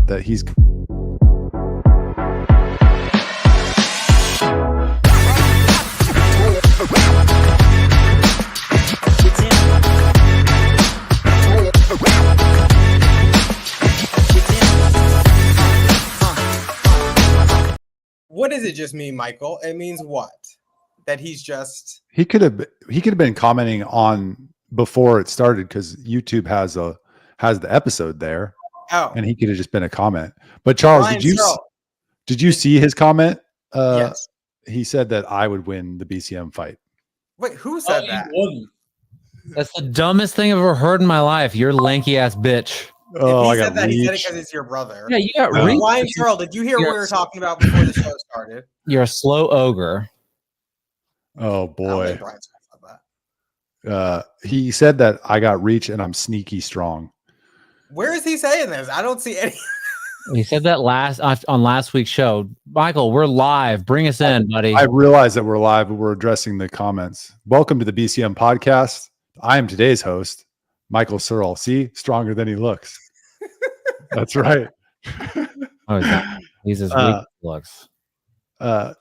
out that he's What does it just mean, Michael? It means what? That he's just he could have been commenting on before it started because YouTube has the episode there. Oh, and he could have just been a comment. But Charles, did you see his comment? Yes. He said that I would win the BCM fight. Wait, who said that? That's the dumbest thing I've ever heard in my life. You're lanky ass bitch. Oh, he said that. He said it because it's your brother. Yeah, you got reached. Why, Searle, did you hear what we were talking about before the show started? You're a slow ogre. Oh boy. That. He said that I got reach and I'm sneaky strong. Where is he saying this? I don't see any. He said that on last week's show. Michael, we're live. Bring us in, buddy. I realize that we're live, but we're addressing the comments. Welcome to the BCM Podcast. I am today's host, Michael Searle. See, stronger than he looks. That's right. Oh, he's as weak as he looks.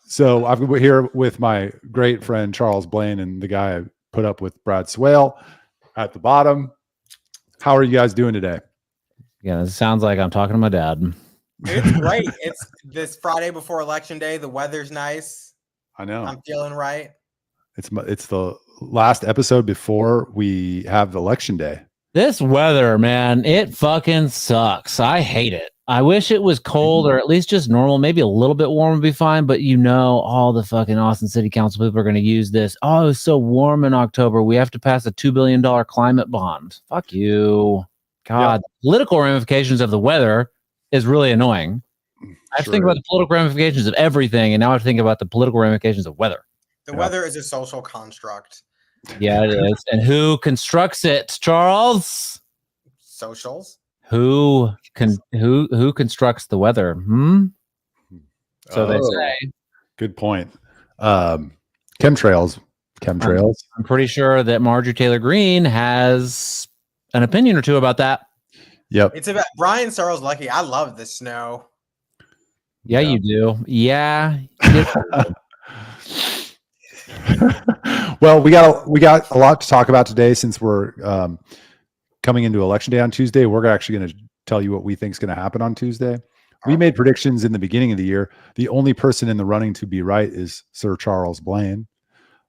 So I'm here with my great friend Charles Blain and the guy I put up with, Brad Swail, at the bottom. How are you guys doing today? Yeah, it sounds like I'm talking to my dad. It's great. It's this Friday before Election Day. The weather's nice. I know. I'm feeling right. It's the last episode before we have Election Day. This weather, man, it fucking sucks. I hate it. I wish it was cold or at least just normal. Maybe a little bit warm would be fine. But all the fucking Austin City Council people are going to use this. Oh, it's so warm in October. We have to pass a $2 billion climate bond. Fuck you. God, political ramifications of the weather is really annoying. I have to think about the political ramifications of everything. And now I have to think about the political ramifications of weather. The weather is a social construct. Yeah, it is. And who constructs it, Charles? Socials. Who constructs the weather? So they say. Good point. Chemtrails. I'm pretty sure that Marjorie Taylor Greene has an opinion or two about that. Yep. It's about Brian Searle's lucky. I love the snow. Yeah, you do. Yeah. Well, we got a lot to talk about today since we're coming into Election Day on Tuesday. We're actually going to tell you what we think is going to happen on Tuesday. We made predictions in the beginning of the year. The only person in the running to be right is Sir Charles Blain.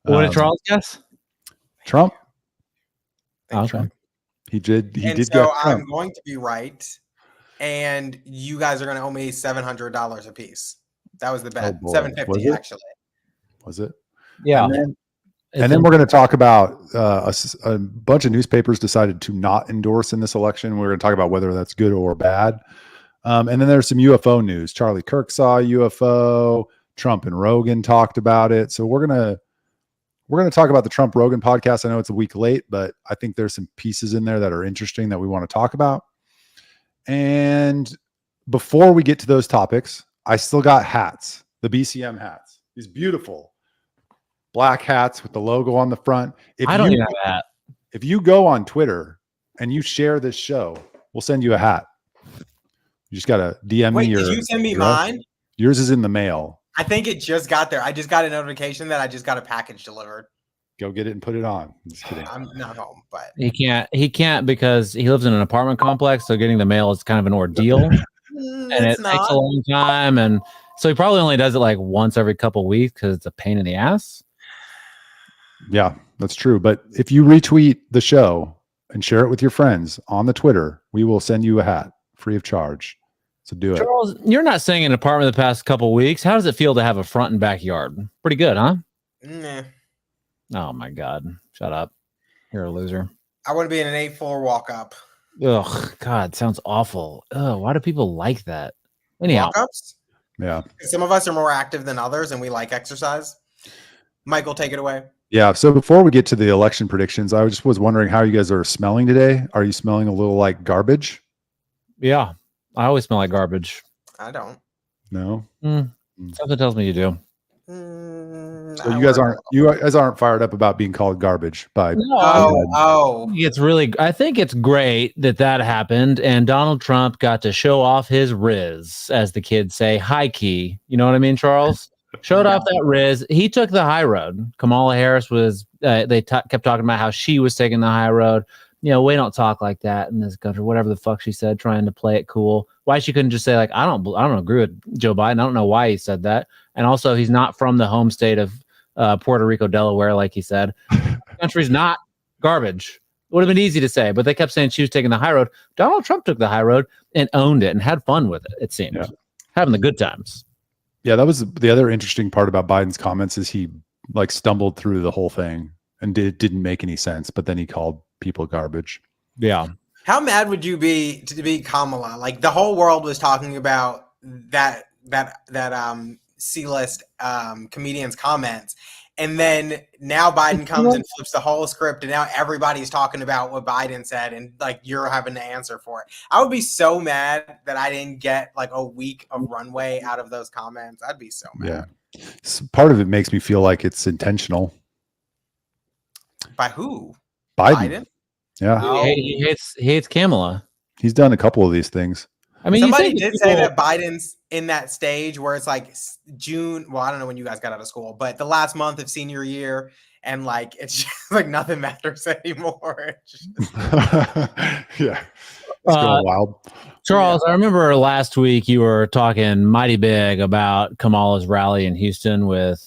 What did Charles guess? Trump. Okay. Trump. He did. So I'm going to be right, and you guys are going to owe me $700 a piece. That was the bet. $750 actually. Was it? Yeah. And then we're going to talk about a bunch of newspapers decided to not endorse in this election. We're going to talk about whether that's good or bad. And then there's some UFO news. Charlie Kirk saw a UFO. Trump and Rogan talked about it. So we're going to talk about the Trump Rogan podcast. I know it's a week late, but I think there's some pieces in there that are interesting that we want to talk about. And before we get to those topics, I still got hats, the BCM hats, these beautiful black hats with the logo on the front. I don't even have a hat. If you go on Twitter and you share this show, we'll send you a hat. You just got to DM me did you send me mine? Yours is in the mail. I think it just got there. I just got a notification that I just got a package delivered. Go get it and put it on. I'm just kidding. I'm not home, but He can't because he lives in an apartment complex. So getting the mail is kind of an ordeal. And it takes a long time. And so he probably only does it like once every couple of weeks because it's a pain in the ass. Yeah, that's true. But if you retweet the show and share it with your friends on the Twitter, we will send you a hat free of charge. So do it. Charles, you're not staying in an apartment the past couple of weeks. How does it feel to have a front and backyard? Pretty good, huh? Nah. Oh my God. Shut up. You're a loser. I want to be in an 8-floor walk up. Ugh, God, sounds awful. Ugh, why do people like that? Anyhow. Walk-ups? Yeah. Some of us are more active than others and we like exercise. Michael, take it away. Yeah. So before we get to the election predictions, I just was wondering how you guys are smelling today. Are you smelling a little like garbage? Yeah. I always smell like garbage. I don't. No. Something tells me you do. So you guys aren't fired up about being called garbage by. No, I think it's great that happened, and Donald Trump got to show off his riz, as the kids say, high key. You know what I mean, Charles? Showed off that riz. He took the high road. Kamala Harris was. Kept talking about how she was taking the high road. You know, we don't talk like that in this country. Whatever the fuck she said, trying to play it cool. Why she couldn't just say like, I don't agree with Joe Biden. I don't know why he said that. And also, he's not from the home state of Puerto Rico, Delaware, like he said. The country's not garbage. It would have been easy to say, but they kept saying she was taking the high road. Donald Trump took the high road and owned it and had fun with it. It seemed having the good times. Yeah, that was the other interesting part about Biden's comments is he like stumbled through the whole thing and didn't make any sense, but then he called people garbage. Yeah. How mad would you be to be Kamala? Like the whole world was talking about that C-list comedian's comments, and then now Biden comes and flips the whole script, and now everybody's talking about what Biden said, and like you're having to answer for it. I would be so mad that I didn't get like a week of runway out of those comments. I'd be so mad. Yeah, part of it makes me feel like it's intentional. By who? Biden? Yeah, he hates Kamala. He's done a couple of these things. I mean, somebody did say that Biden's in that stage where it's like June. Well, I don't know when you guys got out of school, but the last month of senior year, and like it's just like nothing matters anymore. Yeah, it's going wild. Charles, I remember last week you were talking mighty big about Kamala's rally in Houston with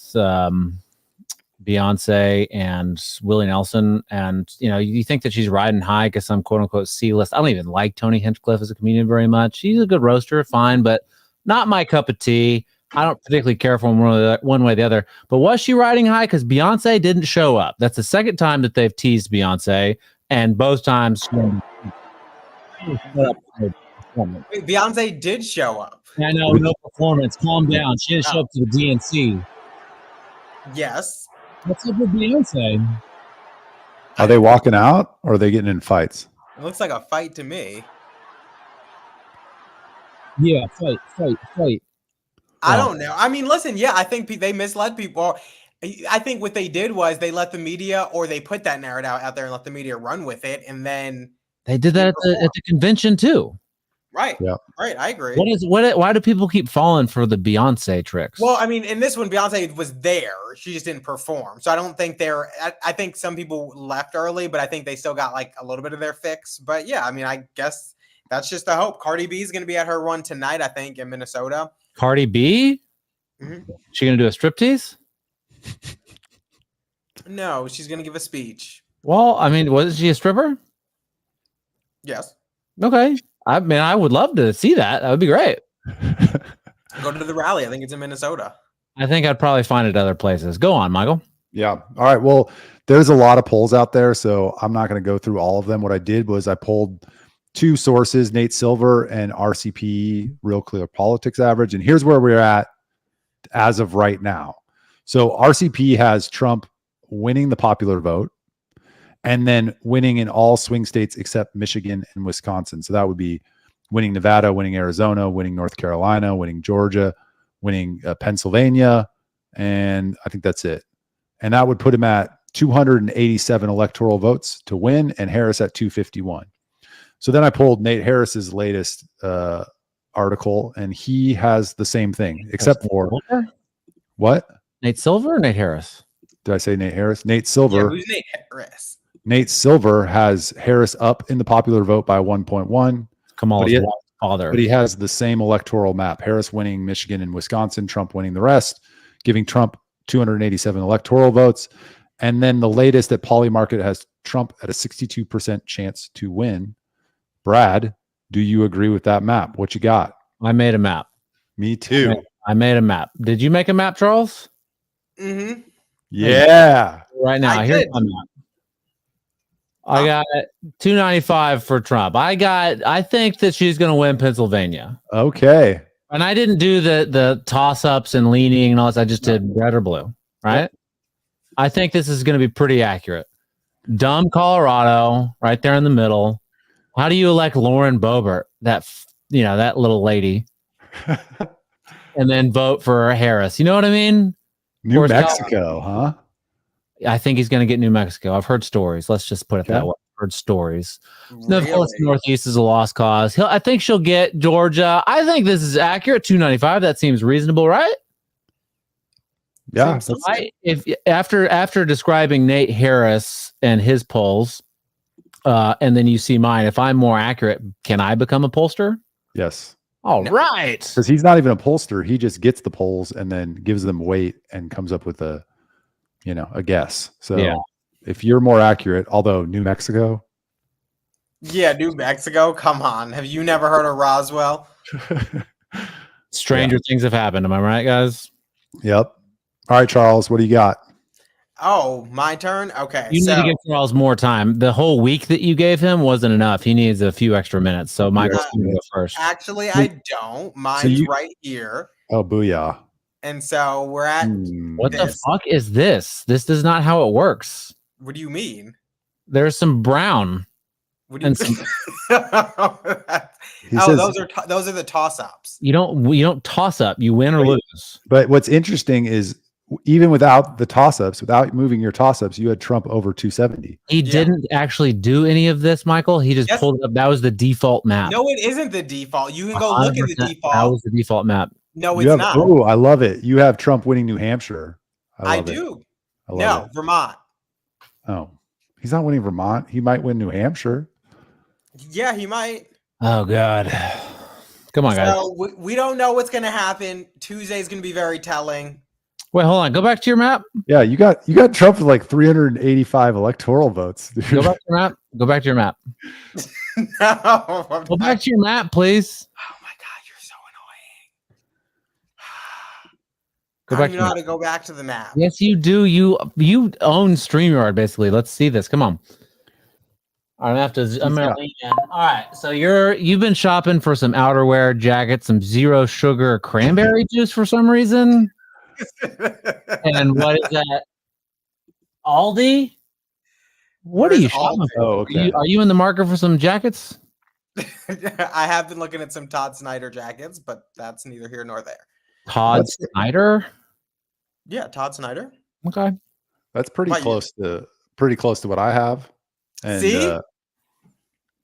Beyonce and Willie Nelson, and you know, you think that she's riding high because some quote unquote C-list. I don't even like Tony Hinchcliffe as a comedian very much. He's a good roaster, fine, but not my cup of tea. I don't particularly care for him one way or the other. But was she riding high? Because Beyonce didn't show up. That's the second time that they've teased Beyonce, and both times Beyonce did show up. I know, no performance. Calm down. She didn't show up to the DNC. Yes. What's up with Beyonce? Are they walking out or are they getting in fights? It looks like a fight to me. Yeah, fight. I don't know. I mean, listen, yeah, I think they misled people. I think what they did was they let the media, or they put that narrative out there and let the media run with it, and then they did that at the convention too. Right. Yeah. Right. I agree. Why do people keep falling for the Beyonce tricks? Well, I mean, in this one, Beyonce was there. She just didn't perform. So I don't think I think some people left early, but I think they still got like a little bit of their fix. But yeah, I mean, I guess that's just the hope. Cardi B is going to be at her run tonight, I think, in Minnesota. Cardi B? Mm-hmm. She going to do a striptease? No, she's going to give a speech. Well, I mean, wasn't she a stripper? Yes. Okay. I mean, I would love to see that. That would be great. Go to the rally. I think it's in Minnesota. I think I'd probably find it other places. Go on, Michael. Yeah. All right. Well, there's a lot of polls out there, so I'm not going to go through all of them. What I did was I pulled two sources, Nate Silver and RCP, Real Clear Politics Average. And here's where we're at as of right now. So RCP has Trump winning the popular vote, and then winning in all swing states except Michigan and Wisconsin. So that would be winning Nevada, winning Arizona, winning North Carolina, winning Georgia, winning Pennsylvania. And I think that's it. And that would put him at 287 electoral votes to win, and Harris at 251. So then I pulled Nate Harris's latest article, and he has the same thing, except for what? Nate Silver or Nate Harris? Did I say Nate Harris? Nate Silver. Yeah, who's Nate Harris? Nate Silver has Harris up in the popular vote by 1.1. Kamala's father. But he has the same electoral map. Harris winning Michigan and Wisconsin, Trump winning the rest, giving Trump 287 electoral votes. And then the latest at Polymarket has Trump at a 62% chance to win. Brad, do you agree with that map? What you got? I made a map. Me too. I made a map. Did you make a map, Charles? Mm-hmm. Yeah. Right now, here's my map. I got 295 for Trump. I think that she's going to win Pennsylvania. Okay. And I didn't do the toss-ups and leaning and all this. I just did red or blue, right? Yep. I think this is going to be pretty accurate. Dumb Colorado, right there in the middle. How do you elect Lauren Boebert, that little lady, and then vote for Harris? You know what I mean? New Mexico, huh? I think he's going to get New Mexico. I've heard stories. Let's just put it that way. I've heard stories. No, of course, Northeast is a lost cause. I think she'll get Georgia. I think this is accurate. 295. That seems reasonable, right? Yeah. If after describing Nate Harris and his polls, and then you see mine, if I'm more accurate, can I become a pollster? Yes. All right. Because he's not even a pollster. He just gets the polls and then gives them weight and comes up with a guess. So if you're more accurate, although New Mexico. Yeah, New Mexico. Come on. Have you never heard of Roswell? Stranger things have happened. Am I right, guys? Yep. All right, Charles, what do you got? Oh, my turn? Okay. You need to give Charles more time. The whole week that you gave him wasn't enough. He needs a few extra minutes. So Michael's going to go first. Actually, I don't. Mine's right here. Oh, booyah. And so we're at what the fuck is this? This is not how it works. What do you mean? There's some brown. What do you some... those are the toss-ups. You don't toss up. You win or lose. But what's interesting is even without the toss-ups, without moving your toss-ups, you had Trump over 270. He didn't actually do any of this, Michael. He just pulled it up. That was the default map. No, it isn't the default. You can go look at the default. That was the default map. No, it's not. Oh, I love it. You have Trump winning New Hampshire. I do. No, Vermont. Oh, he's not winning Vermont. He might win New Hampshire. Yeah, he might. Oh, God. Come on, guys. So we don't know what's going to happen. Tuesday's going to be very telling. Wait, hold on. Go back to your map. Yeah, you got Trump with like 385 electoral votes. Go back to your map. Go back to your map. No. Go back to your map, please. Oh my God, you're so annoying. Go I back. don't even know how to go back to the map. Yes, you do. You own StreamYard, basically. Let's see this. Come on. I'm gonna have to. I'm gonna lean in. All right. So you've been shopping for some outerwear jackets, some zero sugar cranberry juice for some reason. And what is that? Aldi? What are you shopping for? Oh, okay. Are you in the market for some jackets? I have been looking at some Todd Snyder jackets, but that's neither here nor there. Todd Snyder? Yeah, Todd Snyder. Okay. That's pretty close to what I have. And see?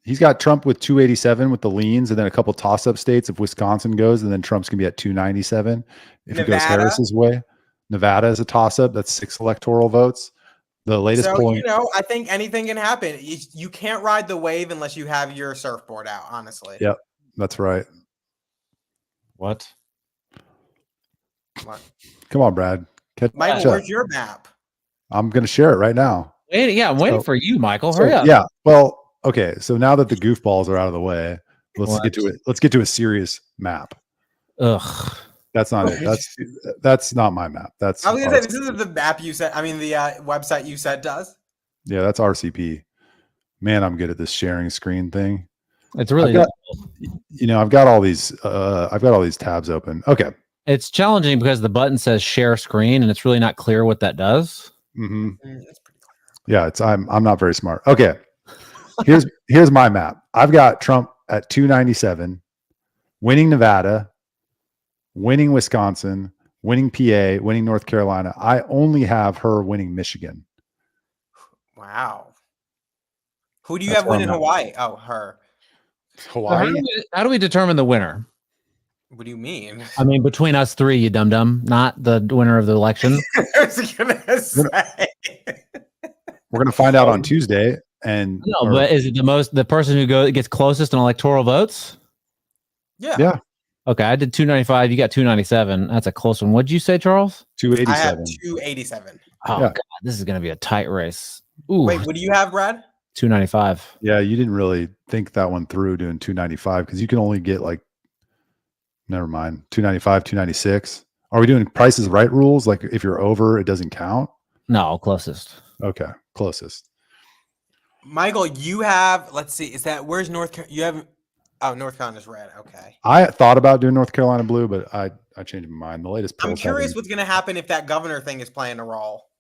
He's got Trump with 287 with the leans, and then a couple toss-up states if Wisconsin goes, and then Trump's gonna be at 297 if it goes Harris's way. Nevada is a toss-up. That's 6 electoral votes. The latest polling. I think anything can happen. You can't ride the wave unless you have your surfboard out. Honestly. Yep, that's right. What? Come on, Brad. Michael, where's your map? I'm gonna share it right now. I'm waiting for you, Michael. Hurry up. Yeah. Well. Okay, so now that the goofballs are out of the way, let's get to it. Let's get to a serious map. Ugh, that's not it. That's not my map. I was gonna say this isn't the map you said. I mean, the website you said does. Yeah, that's RCP. Man, I'm good at this sharing screen thing. It's really I've got all these. I've got all these tabs open. Okay, it's challenging because the button says share screen, and it's really not clear what that does. Mm-hmm. That's pretty clear. Yeah, I'm not very smart. Okay. Here's my map. I've got Trump at 297, winning Nevada, winning Wisconsin, winning PA, winning North Carolina. I only have her winning Michigan. Wow. Who do you have winning Hawaii? Oh, her. Hawaii. How do we determine the winner? What do you mean? I mean, between us three, you dum-dum, not the winner of the election. I was gonna say. We're gonna find out on Tuesday. But is it the person who gets closest in electoral votes? Yeah. Okay, I did 295. You got 297. That's a close one. What'd you say, Charles? 287. I have 287. Oh God, this is gonna be a tight race. Ooh. Wait, what do you have, Brad? 295. Yeah, you didn't really think that one through doing 295 because you can only get never mind, 295, 296. Are we doing Price is Right rules? Like if you're over, it doesn't count? No, closest. Okay, closest. Michael, you have, let's see, where's North Carolina? You have, North Carolina's red. Okay. I thought about doing North Carolina blue, but I changed my mind. The latest polls. I'm curious what's going to happen if that governor thing is playing a role.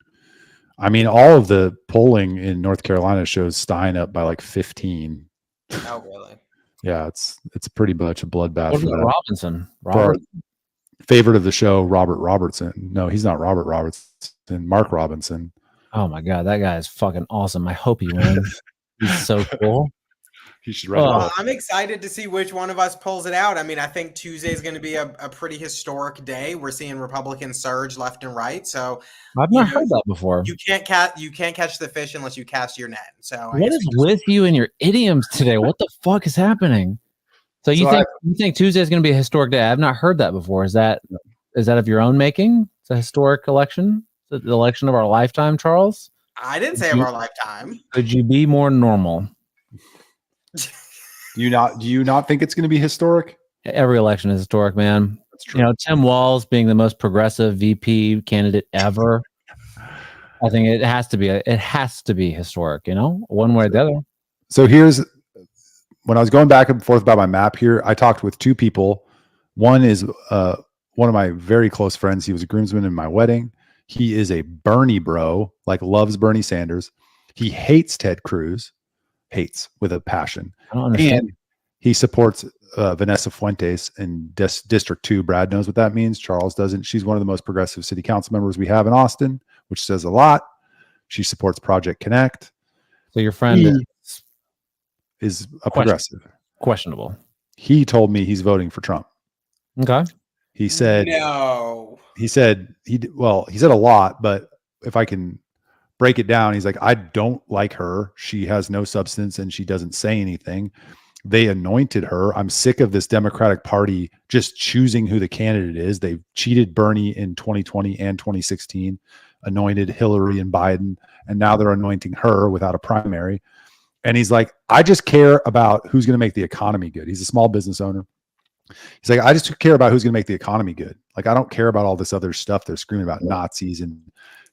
I mean, all of the polling in North Carolina shows Stein up by 15. Oh, really? Yeah, it's pretty much a bloodbath. What about Robinson? favorite of the show, Robert Robertson. No, he's not Robert Robertson. Mark Robinson. Oh my god, that guy is fucking awesome. I hope he wins. He's so cool. He should write a book. I'm excited to see which one of us pulls it out. I mean, I think Tuesday is going to be a pretty historic day. We're seeing Republicans surge left and right. So I've not heard that before. You can't catch the fish unless you cast your net. So what is with you and your idioms today? What the fuck is happening? So you think Tuesday is going to be a historic day? I've not heard that before. Is that of your own making? It's a historic election. Is it the election of our lifetime, Charles? I didn't say of our lifetime. Could you be more normal? Do you not think it's going to be historic? Every election is historic, man. That's true. You know, Tim Walz being the most progressive VP candidate ever. I think it has to be historic, you know, one way or the other. So when I was going back and forth about my map here, I talked with two people. One is one of my very close friends. He was a groomsman in my wedding. He is a Bernie bro, like loves Bernie Sanders. He hates Ted Cruz. Hates with a passion. I don't understand. And he supports Vanessa Fuentes in District 2. Brad knows what that means. Charles doesn't. She's one of the most progressive city council members we have in Austin, which says a lot. She supports Project Connect. So your friend is a progressive. Questionable. He told me he's voting for Trump. Okay. He said no. He said he said a lot, but if I can break it down, he's like, I don't like her. She has no substance and she doesn't say anything. They anointed her. I'm sick of this Democratic Party just choosing who the candidate is. They cheated Bernie in 2020 and 2016, anointed Hillary and Biden, and now they're anointing her without a primary. And he's like, I just care about who's going to make the economy good. He's a small business owner. He's like, I just care about who's going to make the economy good. Like, I don't care about all this other stuff they're screaming about, Nazis and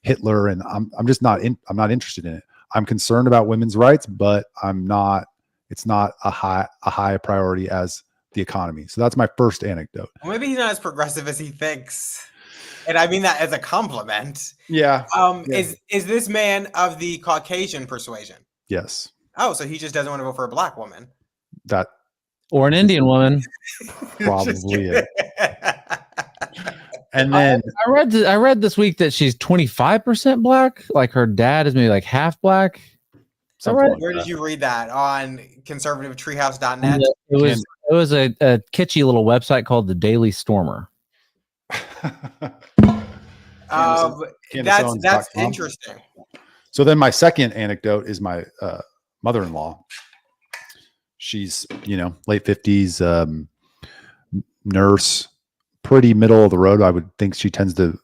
Hitler, and I'm just not interested in it. I'm concerned about women's rights, but it's not a high priority as the economy. So that's my first anecdote. Well, maybe he's not as progressive as he thinks. And I mean that as a compliment. Yeah. Is this man of the Caucasian persuasion? Yes. Oh, so he just doesn't want to vote for a black woman. Or an Indian woman. Probably it. And then I read this week that she's 25% black. Like her dad is maybe like half black. Right? Like where did you read that? On conservativetreehouse.net? It was a kitschy little website called the Daily Stormer. That's interesting. So then my second anecdote is my mother-in-law. She's, late 50s, nurse, pretty middle of the road. I would think she tends to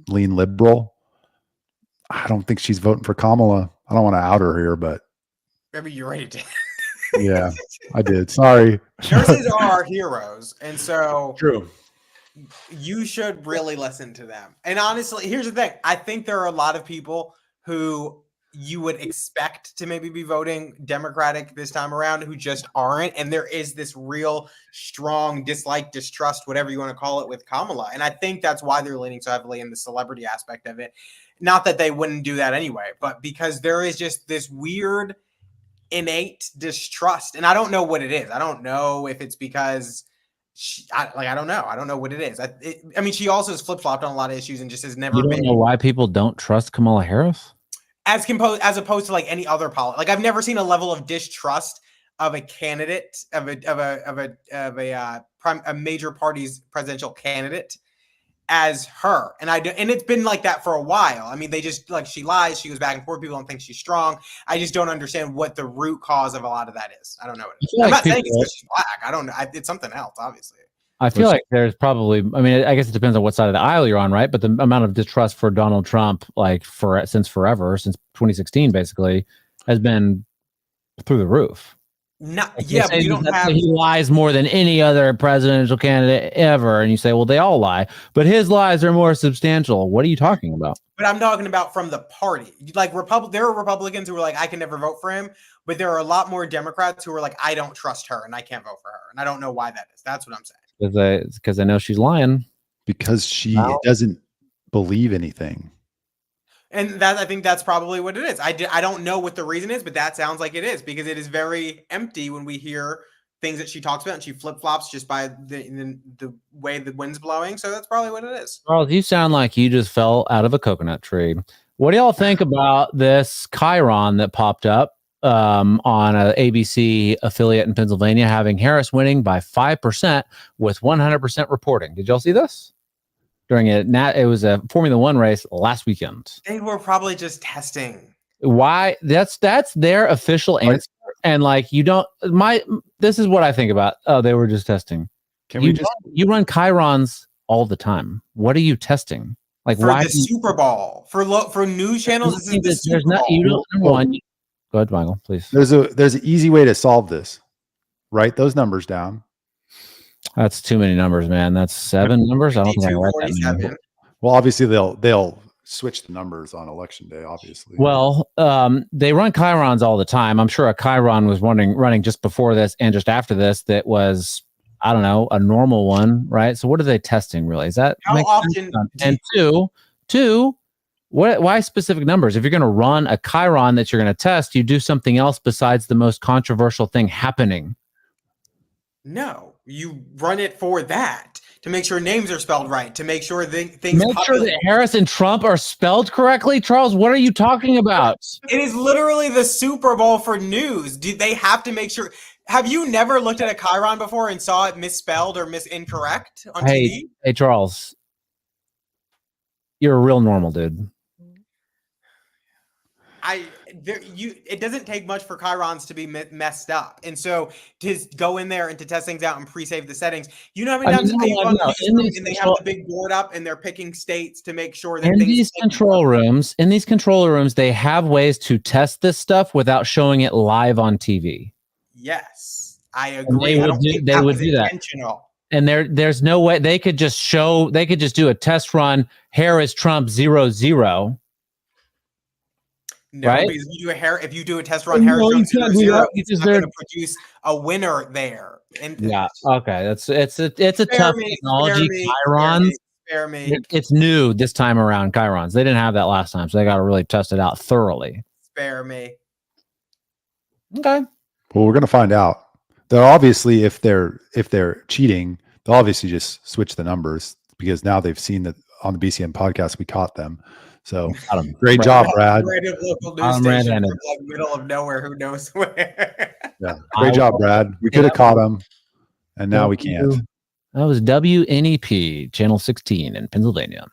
lean liberal. I don't think she's voting for Kamala. I don't want to out her here, but maybe you're ready to. Yeah, I did. Sorry. Nurses are our heroes. And so true. You should really listen to them. And honestly, here's the thing. I think there are a lot of people who you would expect to maybe be voting Democratic this time around who just aren't. And there is this real strong dislike, distrust, whatever you want to call it, with Kamala. And I think that's why they're leaning so heavily in the celebrity aspect of it. Not that they wouldn't do that anyway, but because there is just this weird innate distrust. And I don't know what it is. I don't know if it's because I don't know. I don't know what it is. I mean, she also has flip-flopped on a lot of issues and just has never been. You don't know why people don't trust Kamala Harris? As opposed to like any other politics. Like, I've never seen a level of distrust of a candidate of a major party's presidential candidate as her. And it's been like that for a while. I mean, they just like, she lies, she goes back and forth. People don't think she's strong. I just don't understand what the root cause of a lot of that is. I don't know what it is. I'm not saying it's because she's black. I don't know. It's something else, obviously. I feel like there's probably, I mean, I guess it depends on what side of the aisle you're on, right? But the amount of distrust for Donald Trump, like since 2016, basically, has been through the roof. But you don't have. He lies more than any other presidential candidate ever, and you say, well, they all lie, but his lies are more substantial. What are you talking about? But I'm talking about from the party. Like there are Republicans who are like, I can never vote for him, but there are a lot more Democrats who are like, I don't trust her and I can't vote for her, and I don't know why that is. That's what I'm saying. Because I know she's lying. Because she doesn't believe anything. And I think that's probably what it is. I don't know what the reason is, but that sounds like it is, because it is very empty when we hear things that she talks about, and she flip flops just by the way the wind's blowing. So that's probably what it is. Charles, you sound like you just fell out of a coconut tree. What do y'all think about this Chiron that popped up on a ABC affiliate in Pennsylvania, having Harris winning by 5% with 100% reporting? Did y'all see this? It was a Formula One race last weekend. They were probably just testing. Why? That's their official answer. And like, this is what I think about. Oh, they were just testing. You run Chirons all the time. What are you testing? Like, for why the Super Bowl for news channels? This is the Super Bowl. You don't. Number one, go ahead, Michael, please. There's an easy way to solve this. Write those numbers down. That's too many numbers, man. That's 7 numbers. I don't think I can write that many. Well, obviously they'll switch the numbers on election day. Obviously. Well, they run Chirons all the time. I'm sure a Chiron was running just before this and just after this. That was, I don't know, a normal one, right? So what are they testing really? Is that how often? And two, why specific numbers? If you're going to run a Chiron that you're going to test, you do something else besides the most controversial thing happening. No, you run it for that, to make sure names are spelled right, to make sure things. Make sure that Harris and Trump are spelled correctly. Charles, what are you talking about? It is literally the Super Bowl for news. Do they have to make sure? Have you never looked at a Chiron before and saw it misspelled or incorrect on TV? Hey, Charles, you're a real normal dude. It doesn't take much for Chirons to be messed up, and so to go in there and to test things out and pre-save the settings. You know how many times they run and they have the big board up and they're picking states to make sure that in these control rooms, they have ways to test this stuff without showing it live on TV. Yes, I agree. They would do that. And there's no way they could just do a test run. Harris Trump 0-0. No, right? Because if you do a test run, Harris Trump 0-0, it's not going to produce a winner there. And yeah, okay, it's a tough technology. Chirons, spare me. It's new this time around. Chirons, they didn't have that last time, so they got to really test it out thoroughly. Spare me. Okay. Well, we're gonna find out. They'll obviously, if they're cheating, they'll obviously just switch the numbers, because now they've seen that on the BCM podcast we caught them. So great job, Brad. Random local news station from like middle of nowhere, who knows where. Yeah, great job, Brad. We could have caught him, and now we can't. That was WNEP channel 16 in Pennsylvania.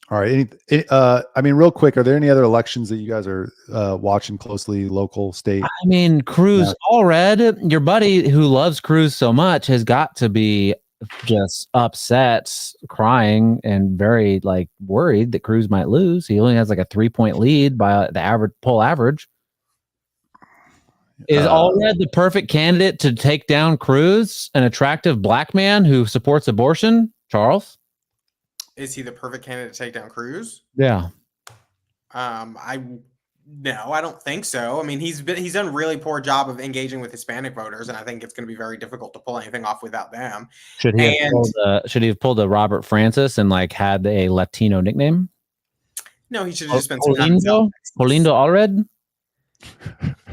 All right. I mean, real quick, are there any other elections that you guys are watching closely, local, state? I mean, Cruz, all red. Your buddy who loves Cruz so much has got to be just upset, crying, and very worried that Cruz might lose. He only has a 3-point lead by the poll average. Is Allred the perfect candidate to take down Cruz, an attractive black man who supports abortion? Charles? Is he the perfect candidate to take down Cruz? Yeah. No, I don't think so. I mean, he's done a really poor job of engaging with Hispanic voters, and I think it's going to be very difficult to pull anything off without them. Should he have pulled a Robert Francis and had a Latino nickname? No, he should have just spent some time in South Texas. Polindo Allred?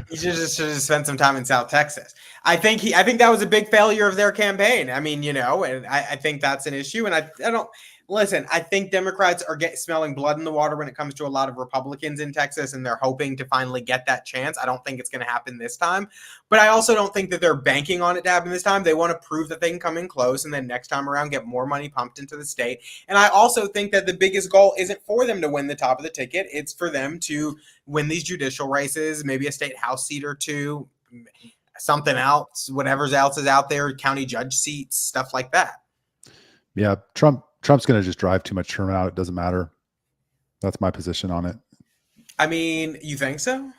He should have spent some time in South Texas. I think that was a big failure of their campaign. I mean, and I think that's an issue. And I don't listen. I think Democrats are smelling blood in the water when it comes to a lot of Republicans in Texas, and they're hoping to finally get that chance. I don't think it's going to happen this time, but I also don't think that they're banking on it to happen this time. They want to prove that they can come in close, and then next time around get more money pumped into the state. And I also think that the biggest goal isn't for them to win the top of the ticket. It's for them to win these judicial races, maybe a state house seat or two, something else, whatever else is out there, county judge seats, stuff like that. Yeah, Trump's going to just drive too much turnout. It doesn't matter. That's my position on it. I mean, you think so?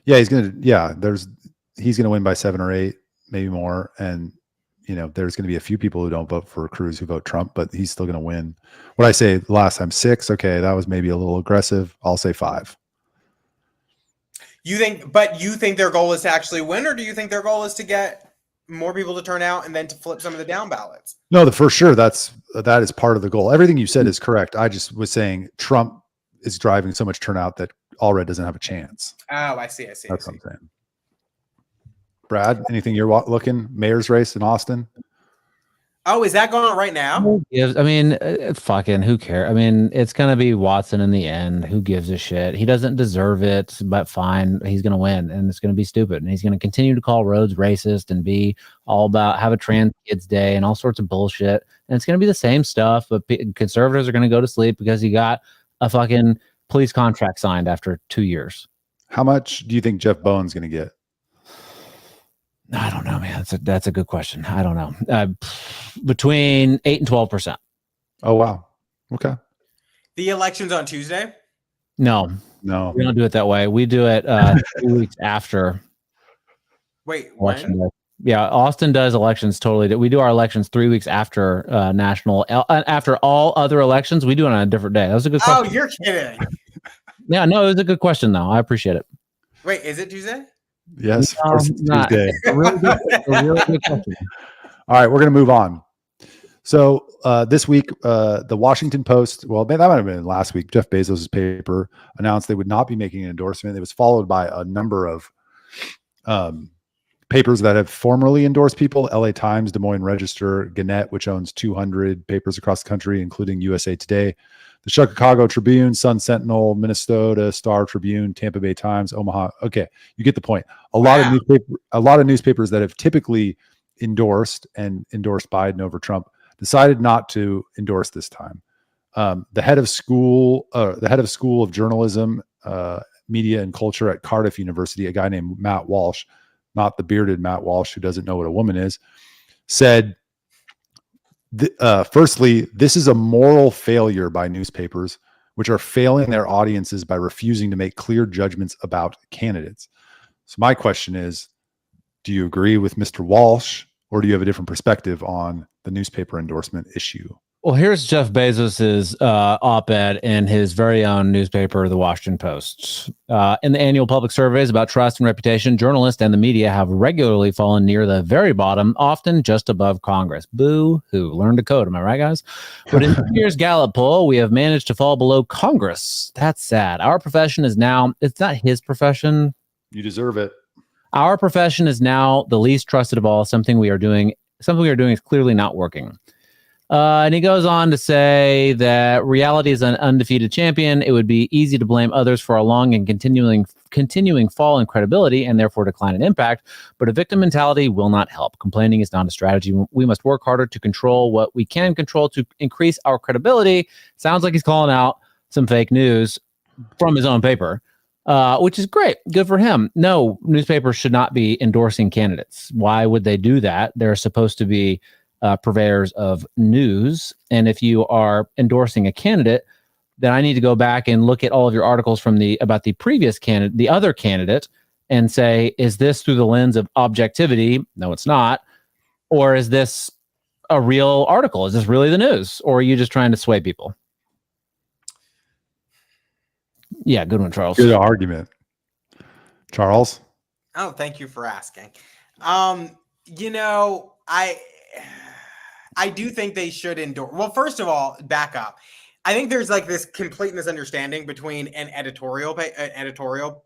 Yeah, he's going to win by 7 or 8, maybe more. And, there's going to be a few people who don't vote for Cruz who vote Trump, but he's still going to win. What I say last time, 6. Okay, that was maybe a little aggressive. I'll say 5. You think their goal is to actually win, or do you think their goal is to get more people to turn out and then to flip some of the down ballots? No, for sure. That is part of the goal. Everything you said is correct. I just was saying Trump is driving so much turnout that Allred doesn't have a chance. Oh, I see. That's what I'm saying. Brad, anything you're looking? Mayor's race in Austin? Oh, is that going on right now? Who gives? I mean, fucking who cares? I mean, it's gonna be Watson in the end. Who gives a shit? He doesn't deserve it, but fine, he's gonna win, and it's gonna be stupid, and he's gonna continue to call roads racist and be all about have a trans kids day and all sorts of bullshit, and it's gonna be the same stuff. But conservatives are gonna go to sleep because he got a fucking police contract signed after 2 years. How much do you think Jeff Bowen's going to get? I don't know, man. That's a good question. I don't know. Between 8 and 12%. Oh, wow. Okay. The election's on Tuesday? No, we don't do it that way. We do it 2 weeks after. Wait, election when? day. Yeah, Austin does elections totally. We do our elections 3 weeks after national. After all other elections, we do it on a different day. That was a good question. Oh, you're kidding. Yeah, no, it was a good question, though. I appreciate it. Wait, is it Tuesday? Yes, No, first not. Tuesday. A really good question. All right, we're going to move on. So this week, the Washington Post, well, that might have been last week, Jeff Bezos' paper announced they would not be making an endorsement. It was followed by a number of papers that have formerly endorsed people: LA Times, Des Moines Register, Gannett, which owns 200 papers across the country, including USA Today, the Chicago Tribune, Sun Sentinel, Minnesota Star Tribune, Tampa Bay Times, Omaha. Okay, you get the point. A lot of newspapers that have typically endorsed Biden over Trump decided not to endorse this time. The head of school of journalism, media and culture at Cardiff University, a guy named Matt Walsh, not the bearded Matt Walsh who doesn't know what a woman is, said, firstly, this is a moral failure by newspapers, which are failing their audiences by refusing to make clear judgments about candidates. So my question is, do you agree with Mr. Walsh, or do you have a different perspective on the newspaper endorsement issue? Well, here's Jeff Bezos's op-ed in his very own newspaper, The Washington Post. In the annual public surveys about trust and reputation, journalists and the media have regularly fallen near the very bottom, often just above Congress. Boo-hoo. Learn to code, am I right, guys? But in this year's Gallup poll, we have managed to fall below Congress. That's sad. Our profession is now, it's not his profession. You deserve it. Our profession is now the least trusted of all. Something we are doing is clearly not working. And he goes on to say that reality is an undefeated champion. It would be easy to blame others for a long and continuing fall in credibility and therefore decline in impact. But a victim mentality will not help. Complaining is not a strategy. We must work harder to control what we can control to increase our credibility. Sounds like he's calling out some fake news from his own paper, which is great. Good for him. No, newspapers should not be endorsing candidates. Why would they do that? They're supposed to be purveyors of news. And if you are endorsing a candidate, then I need to go back and look at all of your articles from about the previous candidate, the other candidate, and say, is this through the lens of objectivity? No, it's not. Or is this a real article? Is this really the news? Or are you just trying to sway people? Yeah, good one, Charles. Good argument. Charles? Oh, thank you for asking. I do think they should endorse. Well, first of all, back up. I think there's like this complete misunderstanding between an editorial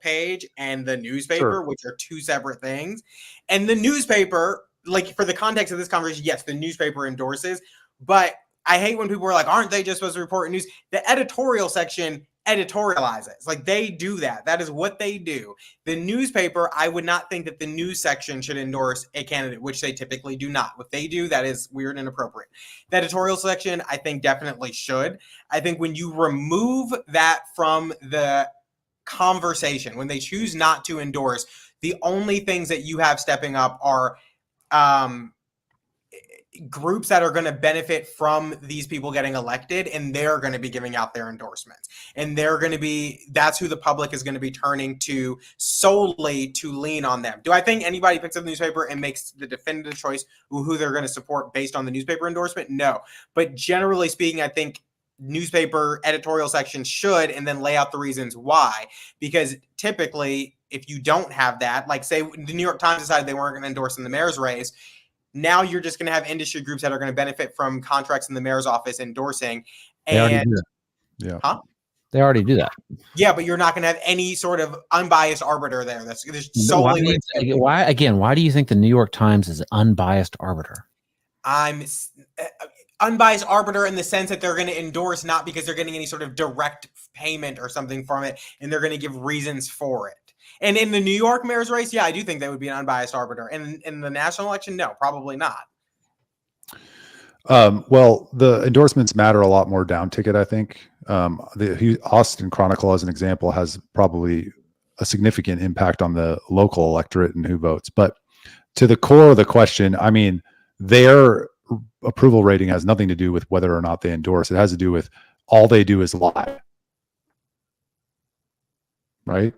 page and the newspaper, Sure. which are two separate things. And the newspaper, like for the context of this conversation, yes, the newspaper endorses, but I hate when people are like, aren't they just supposed to report news? The editorial section editorializes. Like they do that. That is what they do. The newspaper, I would not think that the news section should endorse a candidate, which they typically do not. What they do, that is weird and inappropriate. The editorial section, I think definitely should. I think when you remove that from the conversation, when they choose not to endorse, the only things that you have stepping up are groups that are going to benefit from these people getting elected, and they're going to be giving out their endorsements, and that's who the public is going to be turning to solely to lean on them. Do I think anybody picks up the newspaper and makes the definitive choice who they're going to support based on the newspaper endorsement? No. But generally speaking, I think newspaper editorial sections should, and then lay out the reasons why, because typically if you don't have that, like say the New York Times decided they weren't going to endorse in the mayor's race, now you're just going to have industry groups that are going to benefit from contracts in the mayor's office endorsing. And Yeah. Huh? They already do that. Yeah, but you're not going to have any sort of unbiased arbiter there. That's solely. Why do you think the New York Times is an unbiased arbiter? I'm unbiased arbiter in the sense that they're going to endorse not because they're getting any sort of direct payment or something from it, and they're going to give reasons for it. And in the New York mayor's race, yeah, I do think that would be an unbiased arbiter. And in the national election, no, probably not. Well, the endorsements matter a lot more down ticket, I think. The Austin Chronicle, as an example, has probably a significant impact on the local electorate and who votes. But to the core of the question, I mean, their approval rating has nothing to do with whether or not they endorse. It has to do with all they do is lie. Right?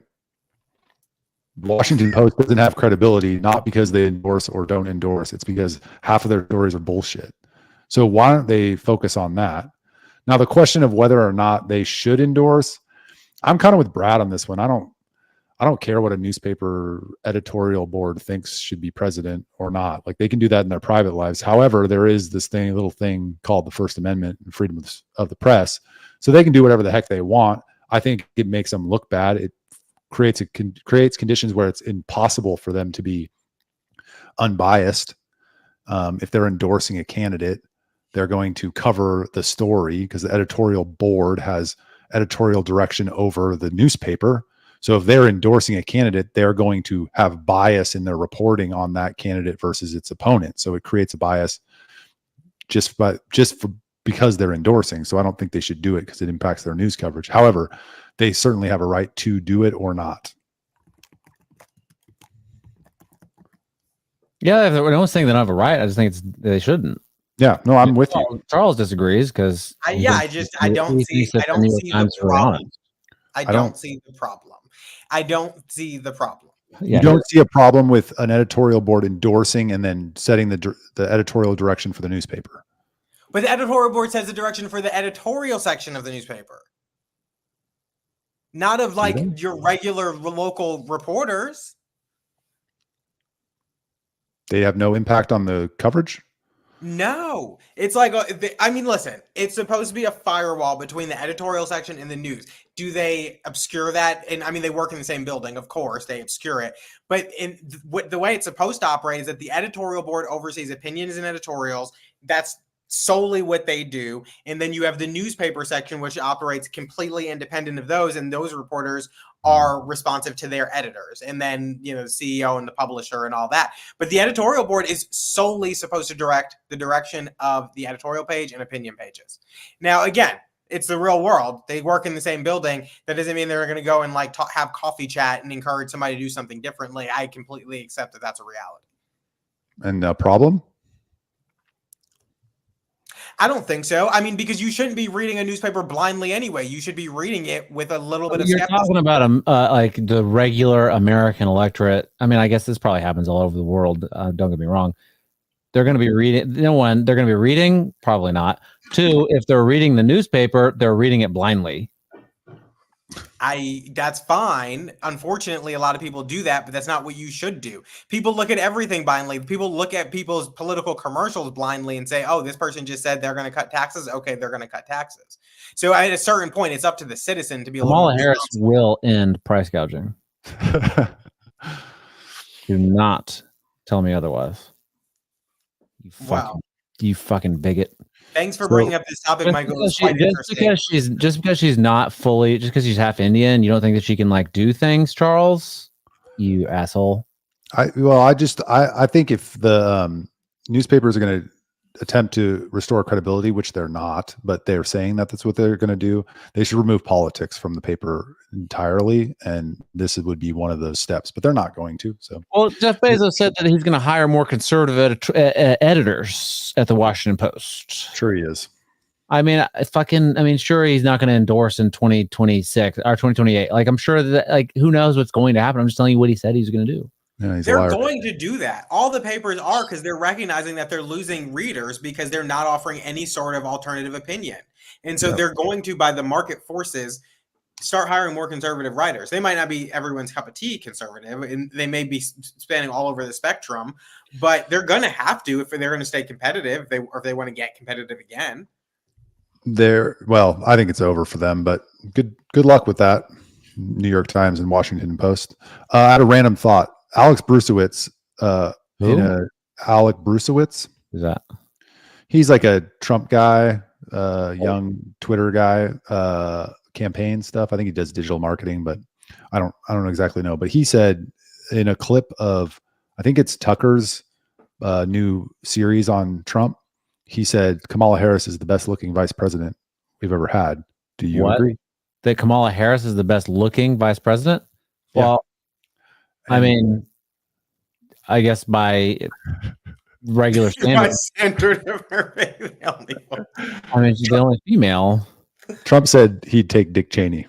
Washington Post doesn't have credibility, not because they endorse or don't endorse. It's because half of their stories are bullshit. So why don't they focus on that? Now, the question of whether or not they should endorse, I'm kind of with Brad on this one. I don't care what a newspaper editorial board thinks should be president or not. Like, they can do that in their private lives. However, there is this little thing called the First Amendment and freedom of the press. So they can do whatever the heck they want. I think it makes them look bad. It creates conditions where it's impossible for them to be unbiased. If they're endorsing a candidate, they're going to cover the story because the editorial board has editorial direction over the newspaper. So if they're endorsing a candidate, they're going to have bias in their reporting on that candidate versus its opponent. So it creates a bias because they're endorsing. So I don't think they should do it because it impacts their news coverage. However, they certainly have a right to do it or not. Yeah, no one's saying they don't have a right. I just think they shouldn't. Yeah, no, I'm with you. Charles disagrees because I don't see the problem. I don't see the problem. You don't see a problem with an editorial board endorsing and then setting the editorial direction for the newspaper. But the editorial board sets the direction for the editorial section of the newspaper. Not of like your regular local reporters. They have no impact on the coverage? No, it's like, I mean, listen, it's supposed to be a firewall between the editorial section and the news. Do they obscure that? And I mean, they work in the same building, of course, they obscure it. But the way it's supposed to operate is that the editorial board oversees opinions and editorials. That's solely what they do. And then you have the newspaper section, which operates completely independent of those. And those reporters are responsive to their editors. And then, the CEO and the publisher and all that. But the editorial board is solely supposed to direct the direction of the editorial page and opinion pages. Now, again, it's the real world. They work in the same building. That doesn't mean they're going to go and have coffee chat and encourage somebody to do something differently. I completely accept that that's a reality. And the problem? I don't think so. I mean, because you shouldn't be reading a newspaper blindly anyway. You should be reading it with a little bit of skepticism. You're talking about like the regular American electorate. I mean, I guess this probably happens all over the world. Don't get me wrong. They're going to be reading. One, they're going to be reading. Probably not. Two, if they're reading the newspaper, they're reading it blindly. That's fine. Unfortunately, a lot of people do that, but that's not what you should do. People look at everything blindly. People look at people's political commercials blindly and say, oh, this person just said they're going to cut taxes. Okay, they're going to cut taxes. So at a certain point, it's up to the citizen to be Kamala Harris will end price gouging. Do not tell me otherwise. You fucking bigot. Thanks for bringing up this topic, Michael. Just because she's not fully, just because she's half Indian, you don't think that she can do things, Charles? You asshole. I think if the newspapers are going to attempt to restore credibility, which they're not, but they're saying that that's what they're going to do, they should remove politics from the paper entirely, and this would be one of those steps. But they're not going to. So, well, Jeff Bezos said that he's going to hire more conservative editors at the Washington Post. Sure, he is. I mean, sure, he's not going to endorse in 2026 or 2028. I'm sure that, who knows what's going to happen. I'm just telling you what he said he's going to do. Yeah, they're going to do that. All the papers are, because they're recognizing that they're losing readers because they're not offering any sort of alternative opinion. And so they're going to, by the market forces, start hiring more conservative writers. They might not be everyone's cup of tea conservative, and they may be spanning all over the spectrum, but they're going to have to if they're going to stay competitive, if they want to get competitive again. I think it's over for them, but good luck with that. New York Times and Washington Post. I had a random thought. Alex Brucewitz, Alec Brucewitz. Who's that? He's like a Trump guy, young Twitter guy, campaign stuff. I think he does digital marketing, but I don't exactly know. But he said in a clip of, I think it's Tucker's new series on Trump, he said Kamala Harris is the best looking vice president we've ever had. Do you agree? That Kamala Harris is the best looking vice president? Yeah. Well, I mean, I guess by regular standards. I mean, she's the only female. Trump said he'd take Dick Cheney.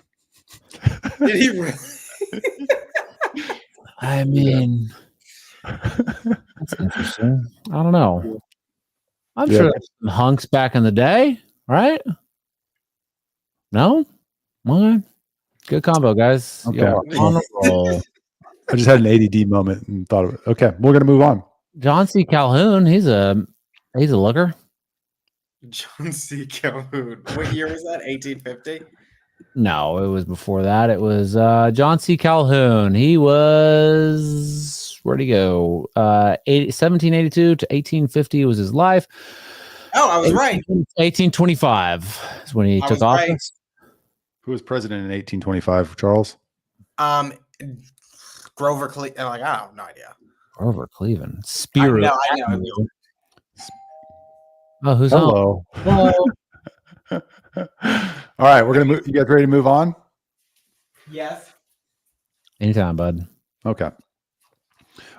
Did he really? I mean, that's interesting. I don't know. I'm sure there's some hunks back in the day, right? No? Okay. Good combo, guys. Okay. On a roll. I just had an ADD moment and thought of it. Okay, we're gonna move on. John C. Calhoun, he's a looker. John C. Calhoun. What year was that? 1850? No, it was before that. It was John C. Calhoun. He was, where'd he go? 1782 to 1850 was his life. Oh, I was right. 1825 is when he took office. Right. Who was president in 1825, Charles? Grover Cleveland. I have no idea. Grover Cleveland. Spirit. I know. Oh, who's hello? Hello. All right, we're gonna move. You guys ready to move on? Yes. Anytime, bud. Okay. All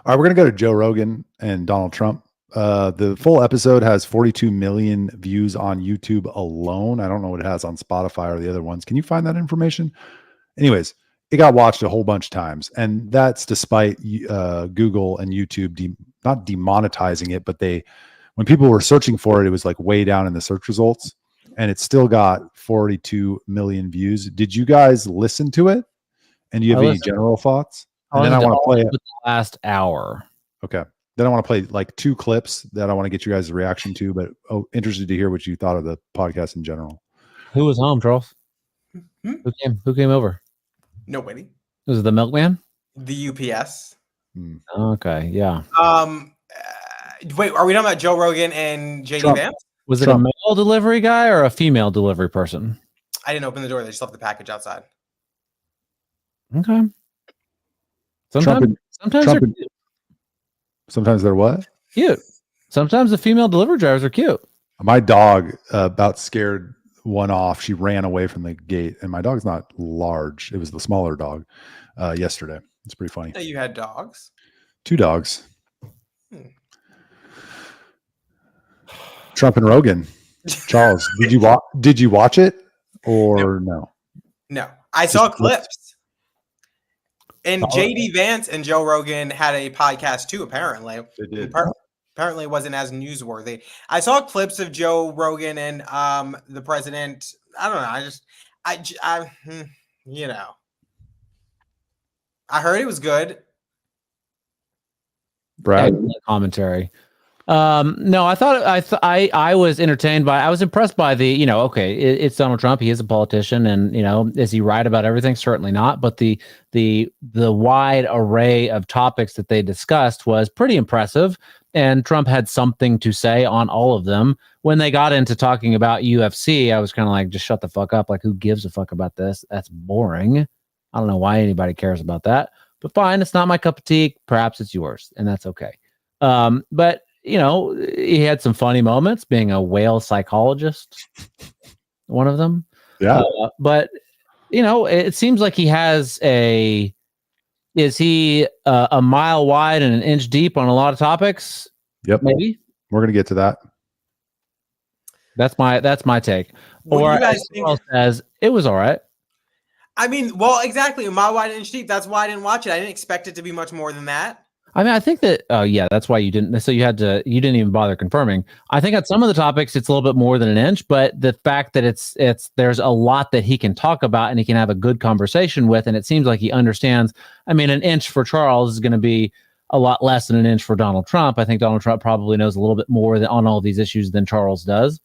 right, we're gonna go to Joe Rogan and Donald Trump. The full episode has 42 million views on YouTube alone. I don't know what it has on Spotify or the other ones. Can you find that information? Anyways, it got watched a whole bunch of times, and that's despite Google and YouTube not demonetizing it, but when people were searching for it, it was like way down in the search results, and it still got 42 million views. Did you guys listen to it? And do you have any general thoughts? And then I want to play it the last hour. Okay. Then I want to play like 2 clips that I want to get you guys' reaction to, but interested to hear what you thought of the podcast in general. Who was home, Charles? Who came over? Nobody. Was it the milkman? The UPS. Okay, yeah. Wait, are we talking about Joe Rogan and JD Vance? Was it a male delivery guy or a female delivery person? I didn't open the door. They just left the package outside. Okay. Sometimes they're cute. Sometimes they're what? Cute. Sometimes the female delivery drivers are cute. My dog about scared one off. She ran away from the gate, and my dog's not large. It was the smaller dog yesterday. It's pretty funny. You had dogs? 2 dogs. Trump and Rogan. Charles, did you watch it or no? No. I saw clips. And JD Vance and Joe Rogan had a podcast too, apparently. They did. Apparently it wasn't as newsworthy. I saw clips of Joe Rogan and the president. I don't know. I heard it was good. Brad? Commentary. No, I thought I was entertained by. I was impressed by the. It's Donald Trump. He is a politician, and is he right about everything? Certainly not. But the wide array of topics that they discussed was pretty impressive, and Trump had something to say on all of them. When they got into talking about UFC, I was kind of like, just shut the fuck up. Like, who gives a fuck about this? That's boring. I don't know why anybody cares about that. But fine, it's not my cup of tea. Perhaps it's yours, and that's okay. But he had some funny moments being a whale psychologist, one of them. Yeah. But, it seems like he has is he a mile wide and an inch deep on a lot of topics? Yep. Maybe. We're going to get to that. That's my take. What or do you guys think? Says it was all right. I mean, well, exactly. A mile wide and inch deep. That's why I didn't watch it. I didn't expect it to be much more than that. I mean, I think that, that's why you didn't. So you didn't even bother confirming. I think on some of the topics, it's a little bit more than an inch, but the fact that there's a lot that he can talk about and he can have a good conversation with. And it seems like he understands. I mean, an inch for Charles is going to be a lot less than an inch for Donald Trump. I think Donald Trump probably knows a little bit more on all these issues than Charles does.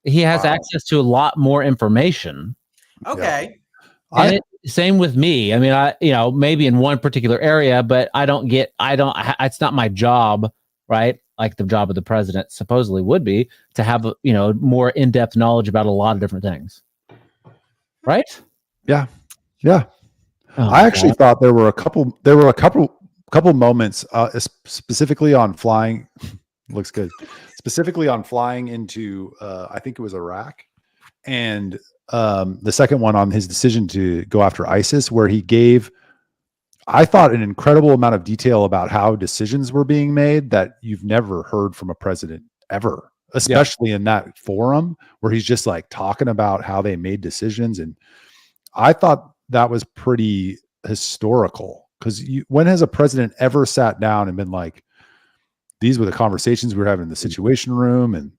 He has access to a lot more information. Okay. And same with me. I mean, maybe in one particular area, but it's not my job, right? Like the job of the president supposedly would be to have, more in-depth knowledge about a lot of different things. Right? Yeah. Yeah. Oh, I actually thought there were a couple moments, specifically on flying. Looks good. Specifically on flying into, I think it was Iraq, and the second one on his decision to go after ISIS, where he gave, I thought, an incredible amount of detail about how decisions were being made that you've never heard from a president ever, especially in that forum where he's just like talking about how they made decisions. And I thought that was pretty historical, because when has a president ever sat down and been like, these were the conversations we were having in the Situation Room, and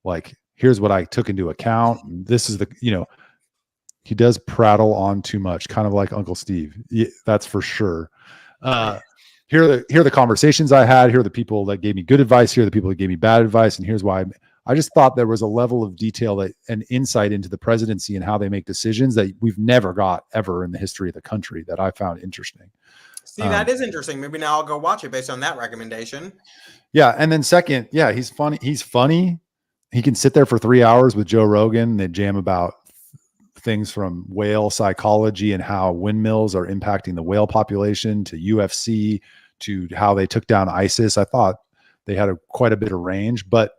like, here's what I took into account. And this is he does prattle on too much, kind of like Uncle Steve. Yeah, that's for sure. Here are the conversations I had. Here are the people that gave me good advice. Here are the people that gave me bad advice. And here's why. I just thought there was a level of detail and insight into the presidency and how they make decisions that we've never got ever in the history of the country that I found interesting. See, that is interesting. Maybe now I'll go watch it based on that recommendation. Yeah. And then second, he's funny. He can sit there for 3 hours with Joe Rogan. They jam about things from whale psychology and how windmills are impacting the whale population, to UFC, to how they took down ISIS. I thought they had quite a bit of range, but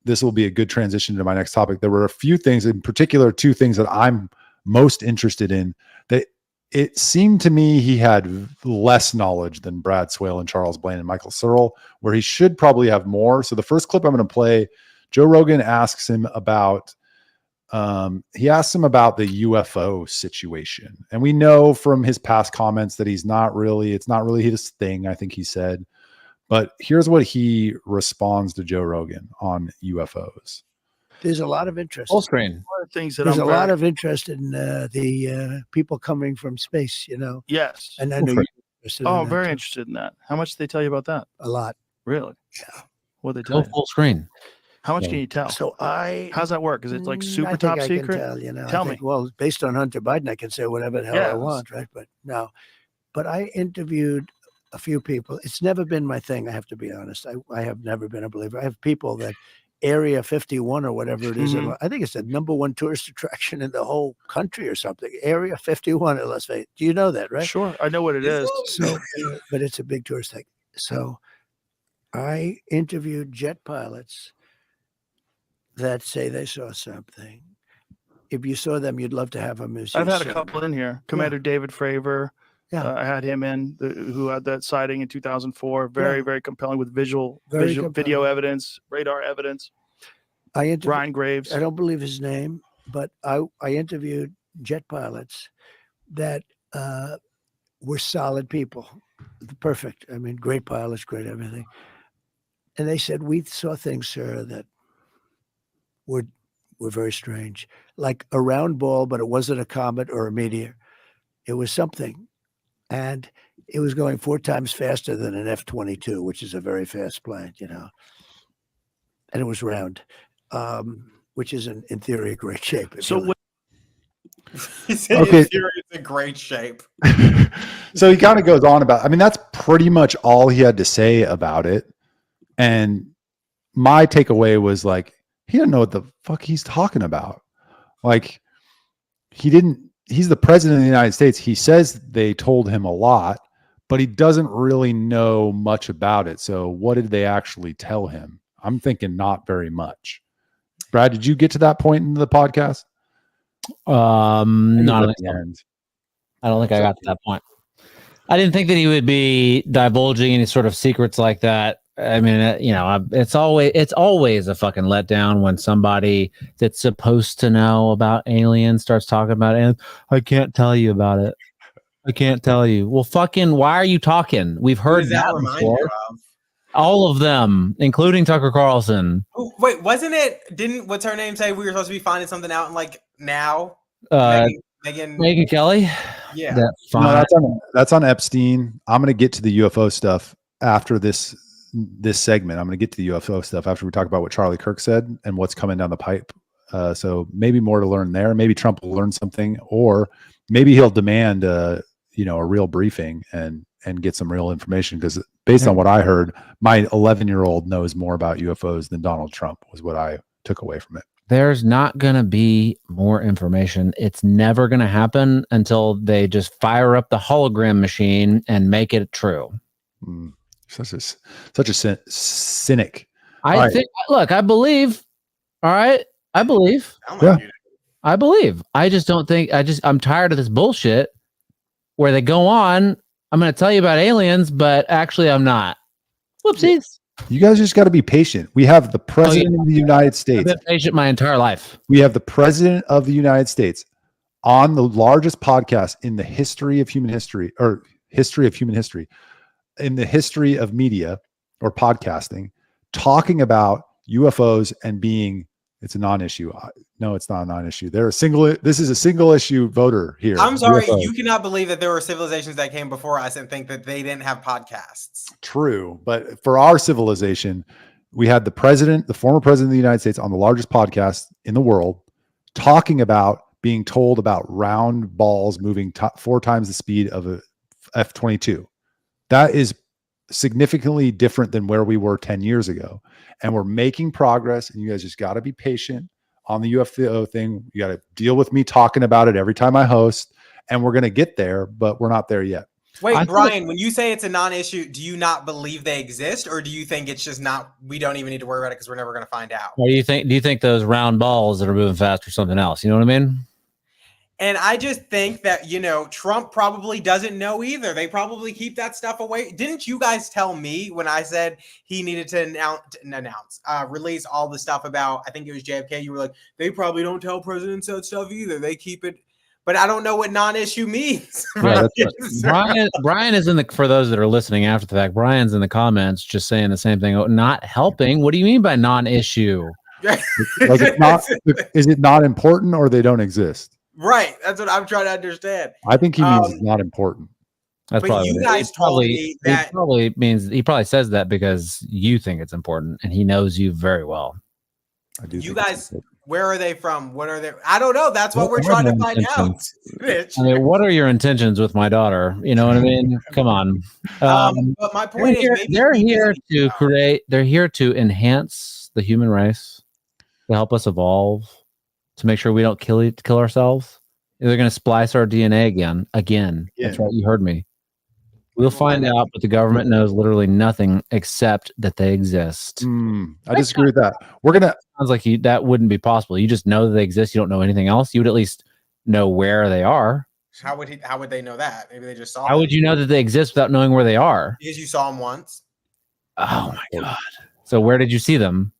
this will be a good transition to my next topic. There were a few things, in particular, two things that I'm most interested in, that it seemed to me he had less knowledge than Brad Swail and Charles Blain and Michael Searle, where he should probably have more. So the first clip I'm going to play, Joe Rogan asks him about, the UFO situation. And we know from his past comments that it's not really his thing, I think he said. But here's what he responds to Joe Rogan on UFOs. There's a lot of interest. Full screen. There's a lot of interest in the people coming from space, Yes. And I know you're interested in that very too. interested in that. How much did they tell you about that? A lot. Really? Yeah. What did they tell you? Full screen. How much can you tell? So how's that work? Is it like I super think top I secret? Can tell, Tell me. Well, based on Hunter Biden, I can say whatever the hell I want, right? But no. But I interviewed a few people. It's never been my thing, I have to be honest. I have never been a believer. I have people that Area 51 or whatever it is. Mhm. I think it's the number one tourist attraction in the whole country or something. Area 51 in Las Vegas. Do you know that, right? Sure. I know what it is. So, but it's a big tourist thing. So I interviewed jet pilots that say they saw something. If you saw them, you'd love to have them as I've your had a son. couple in here. Commander David Fravor. Yeah. I had him in, who had that sighting in 2004. Very, very compelling with video compelling. evidence, radar evidence. I interviewed Brian Graves. I don't believe his name, but I interviewed jet pilots that were solid people. Perfect. I mean, great pilots, great everything. And they said, we saw things, sir, that were very strange. Like a round ball, but it wasn't a comet or a meteor. It was something. And it was going 4 times faster than an F-22, which is a very fast plane, And it was round, which is in theory a great shape. So He said Okay. it's in great shape. So he kind of goes on about, that's pretty much all he had to say about it. And my takeaway was like, he didn't know what the fuck he's talking about. Like, he's the president of the United States. He says they told him a lot, but he doesn't really know much about it. So what did they actually tell him? I'm thinking not very much. Brad, did you get to that point in the podcast? Not at the end. I don't think I got to that point. I didn't think that he would be divulging any sort of secrets like that. I mean, it's always a fucking letdown when somebody that's supposed to know about aliens starts talking about it. I can't tell you about it. I can't tell you. Well, fucking, why are you talking? We've heard Who does that remind before. you of? All of them, including Tucker Carlson. Oh, wait, wasn't it? Didn't what's her name say we were supposed to be finding something out in like now? Megan Kelly. Yeah. That No, that's on Epstein. I'm going to get to the UFO stuff after this this segment. I'm going to get to the UFO stuff after we talk about what Charlie Kirk said and what's coming down the pipe. So maybe more to learn there. Maybe Trump will learn something, or maybe he'll demand a real briefing and get some real information. Because based on what I heard, my 11-year-old knows more about UFOs than Donald Trump, was what I took away from it. There's not going to be more information. It's never going to happen until they just fire up the hologram machine and make it true. Such a cynic. I think. Look, I believe. All right, I believe. Yeah. I believe. I just don't think. I'm tired of this bullshit where they go on. I'm going to tell you about aliens, but actually, I'm not. Whoopsies. You guys just got to be patient. We have the president of the United States. I've been patient my entire life. We have the president of the United States on the largest podcast in the history of human history, or history of human history, in the history of media or podcasting, talking about UFOs and being, it's a non-issue. No, it's not a non-issue. This is a single issue voter here. I'm sorry, UFOs. you cannot believe that there were civilizations that came before us and think that they didn't have podcasts. True, but for our civilization, we had the former president of the United States on the largest podcast in the world, talking about being told about round balls moving 4 times the speed of a F-22. That is significantly different than where we were 10 years ago. And we're making progress, and you guys just got to be patient on the UFO thing. You got to deal with me talking about it every time I host, and we're going to get there, but we're not there yet. Wait, Brian, when you say it's a non-issue, do you not believe they exist, or do you think it's just not, we don't even need to worry about it because we're never going to find out? What do you think? Do you think those round balls that are moving fast or something else? You know what I mean? And I just think that, Trump probably doesn't know either. They probably keep that stuff away. Didn't you guys tell me when I said he needed to release all the stuff about, I think it was JFK, you were like, they probably don't tell presidents that stuff either. They keep it. But I don't know what non-issue means. Yeah, Brian is for those that are listening after the fact, Brian's in the comments just saying the same thing. Oh, not helping. What do you mean by non-issue? Is it not important, or they don't exist? Right. That's what I'm trying to understand. I think he means it's not important. That's but probably you guys told me that. He probably says that because you think it's important, and he knows you very well. I do. You guys, where are they from? What are they? I don't know. That's what we're trying to find out. I mean, what are your intentions with my daughter? You know what I mean? Come on. But my point is, they're here to create. They're here to enhance the human race, to help us evolve, to make sure we don't kill ourselves. They're going to splice our DNA again. That's right. You heard me. We'll find out, but the government knows literally nothing except that they exist. I disagree with that. Sounds like that wouldn't be possible. You just know that they exist. You don't know anything else. You would at least know where they are. How would they know that? Maybe they just saw. How would you know that they exist without knowing where they are? Because you saw them once. Oh my God. So where did you see them?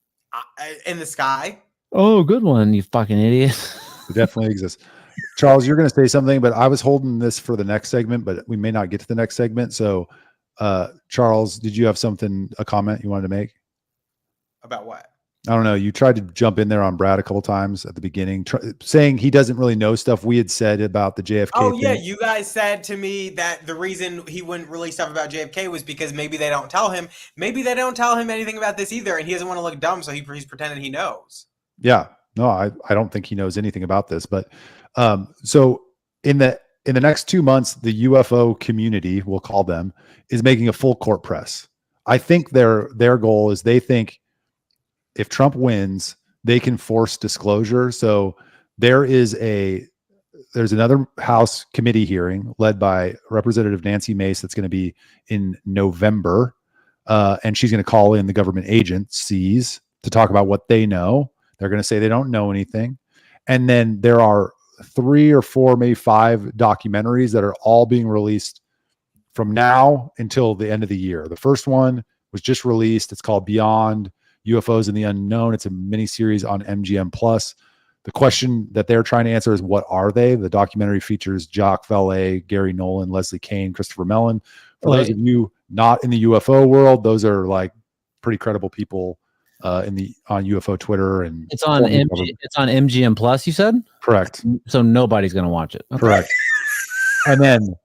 In the sky. Oh, good one, you fucking idiot. It definitely exists. Charles, you're going to say something, but I was holding this for the next segment, but we may not get to the next segment. So, Charles, did you have a comment you wanted to make? About what? I don't know. You tried to jump in there on Brad a couple times at the beginning, saying he doesn't really know stuff we had said about the JFK thing. Yeah. You guys said to me that the reason he wouldn't release stuff about JFK was because maybe they don't tell him. Maybe they don't tell him anything about this either, and he doesn't want to look dumb, so he's pretending he knows. Yeah. No, I don't think he knows anything about this, but so in the next 2 months, the UFO community, we'll call them, is making a full court press. I think their goal is, they think if Trump wins, they can force disclosure. So there's another House committee hearing led by Representative Nancy Mace that's going to be in November, and she's going to call in the government agencies to talk about what they know. They're going to say they don't know anything. And then there are 3 or 4, maybe 5 documentaries that are all being released from now until the end of the year. The first one was just released. It's called Beyond UFOs and the Unknown. It's a mini series on MGM Plus. The question that they're trying to answer is, what are they? The documentary features Jacques Vallée, Gary Nolan, Leslie Kean, Christopher Mellon. For those of you not in the UFO world, those are like pretty credible people on UFO Twitter, and it's on MGM Plus. You said correct. So nobody's going to watch it. Okay. Correct. And then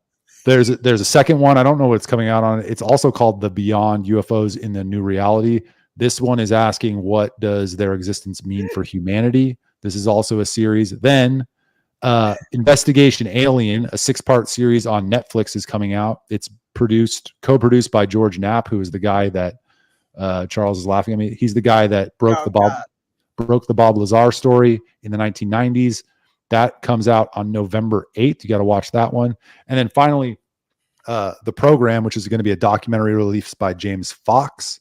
There's a second one. I don't know what's coming out on it. It's also called the Beyond UFOs in the New Reality. This one is asking, what does their existence mean for humanity? This is also a series. Then Investigation Alien, a 6-part series on Netflix, is coming out. It's co-produced by George Knapp, who is the guy that Charles is laughing at me. He's the guy that broke the Bob Lazar story in the 1990s. That comes out on November 8th. You got to watch that one. And then finally, The Program, which is going to be a documentary released by James Fox,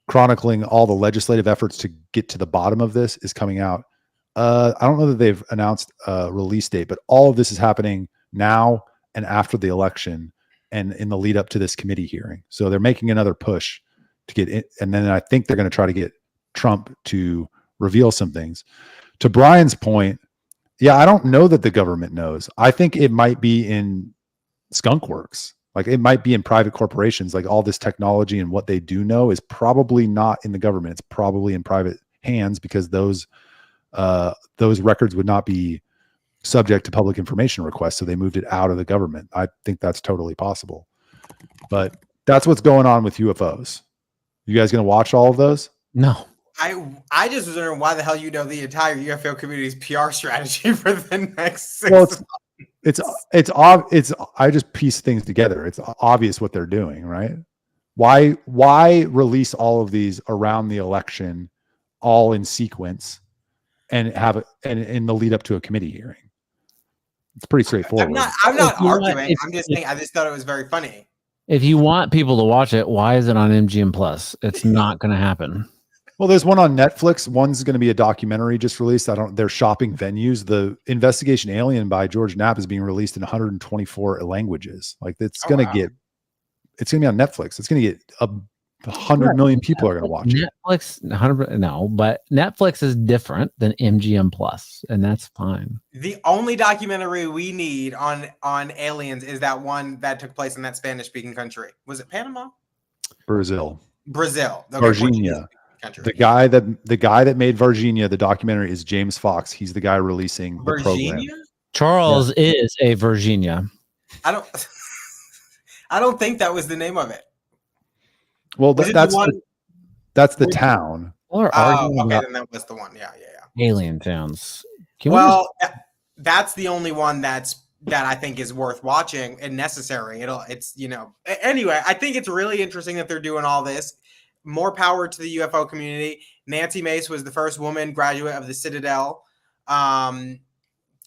chronicling all the legislative efforts to get to the bottom of this, is coming out. I don't know that they've announced a release date, but all of this is happening now and after the election and in the lead up to this committee hearing. So they're making another push to get it. And then I think they're going to try to get Trump to reveal some things. To Brian's point, yeah, I don't know that the government knows. I think it might be in skunk works. Like it might be in private corporations. Like all this technology and what they do know is probably not in the government. It's probably in private hands because those records would not be subject to public information requests. So they moved it out of the government. I think that's totally possible. But that's what's going on with UFOs. You guys going to watch all of those? No. I just was wondering why the hell you know the entire UFO community's PR strategy for the next 6 months. It's I just piece things together. It's obvious what they're doing, right? Why release all of these around the election, all in sequence, and have it and in the lead up to a committee hearing? It's pretty straightforward. I'm not arguing. I'm just saying. I just thought it was very funny. If you want people to watch it, why is it on MGM Plus? It's not going to happen. Well, there's one on Netflix. One's going to be a documentary just released. They're shopping venues. The Investigation Alien by George Knapp is being released in 124 languages. Like it's going to be on Netflix. It's going to get 100 million people are going to watch it. Netflix, 100, no, but Netflix is different than MGM Plus, and that's fine. The only documentary we need on aliens is that one that took place in that Spanish-speaking country. Was it Panama? Brazil. Okay, Virginia. country. The guy that made Virginia, the documentary, is James Fox. He's the guy releasing the program. Charles is a Virginia. I don't think that was the name of it. Well, that's the town. Okay, then that was the one. Yeah. Alien towns. That's the only one that I think is worth watching and necessary. Anyway, I think it's really interesting that they're doing all this. More power to the UFO community. Nancy Mace was the first woman graduate of the Citadel.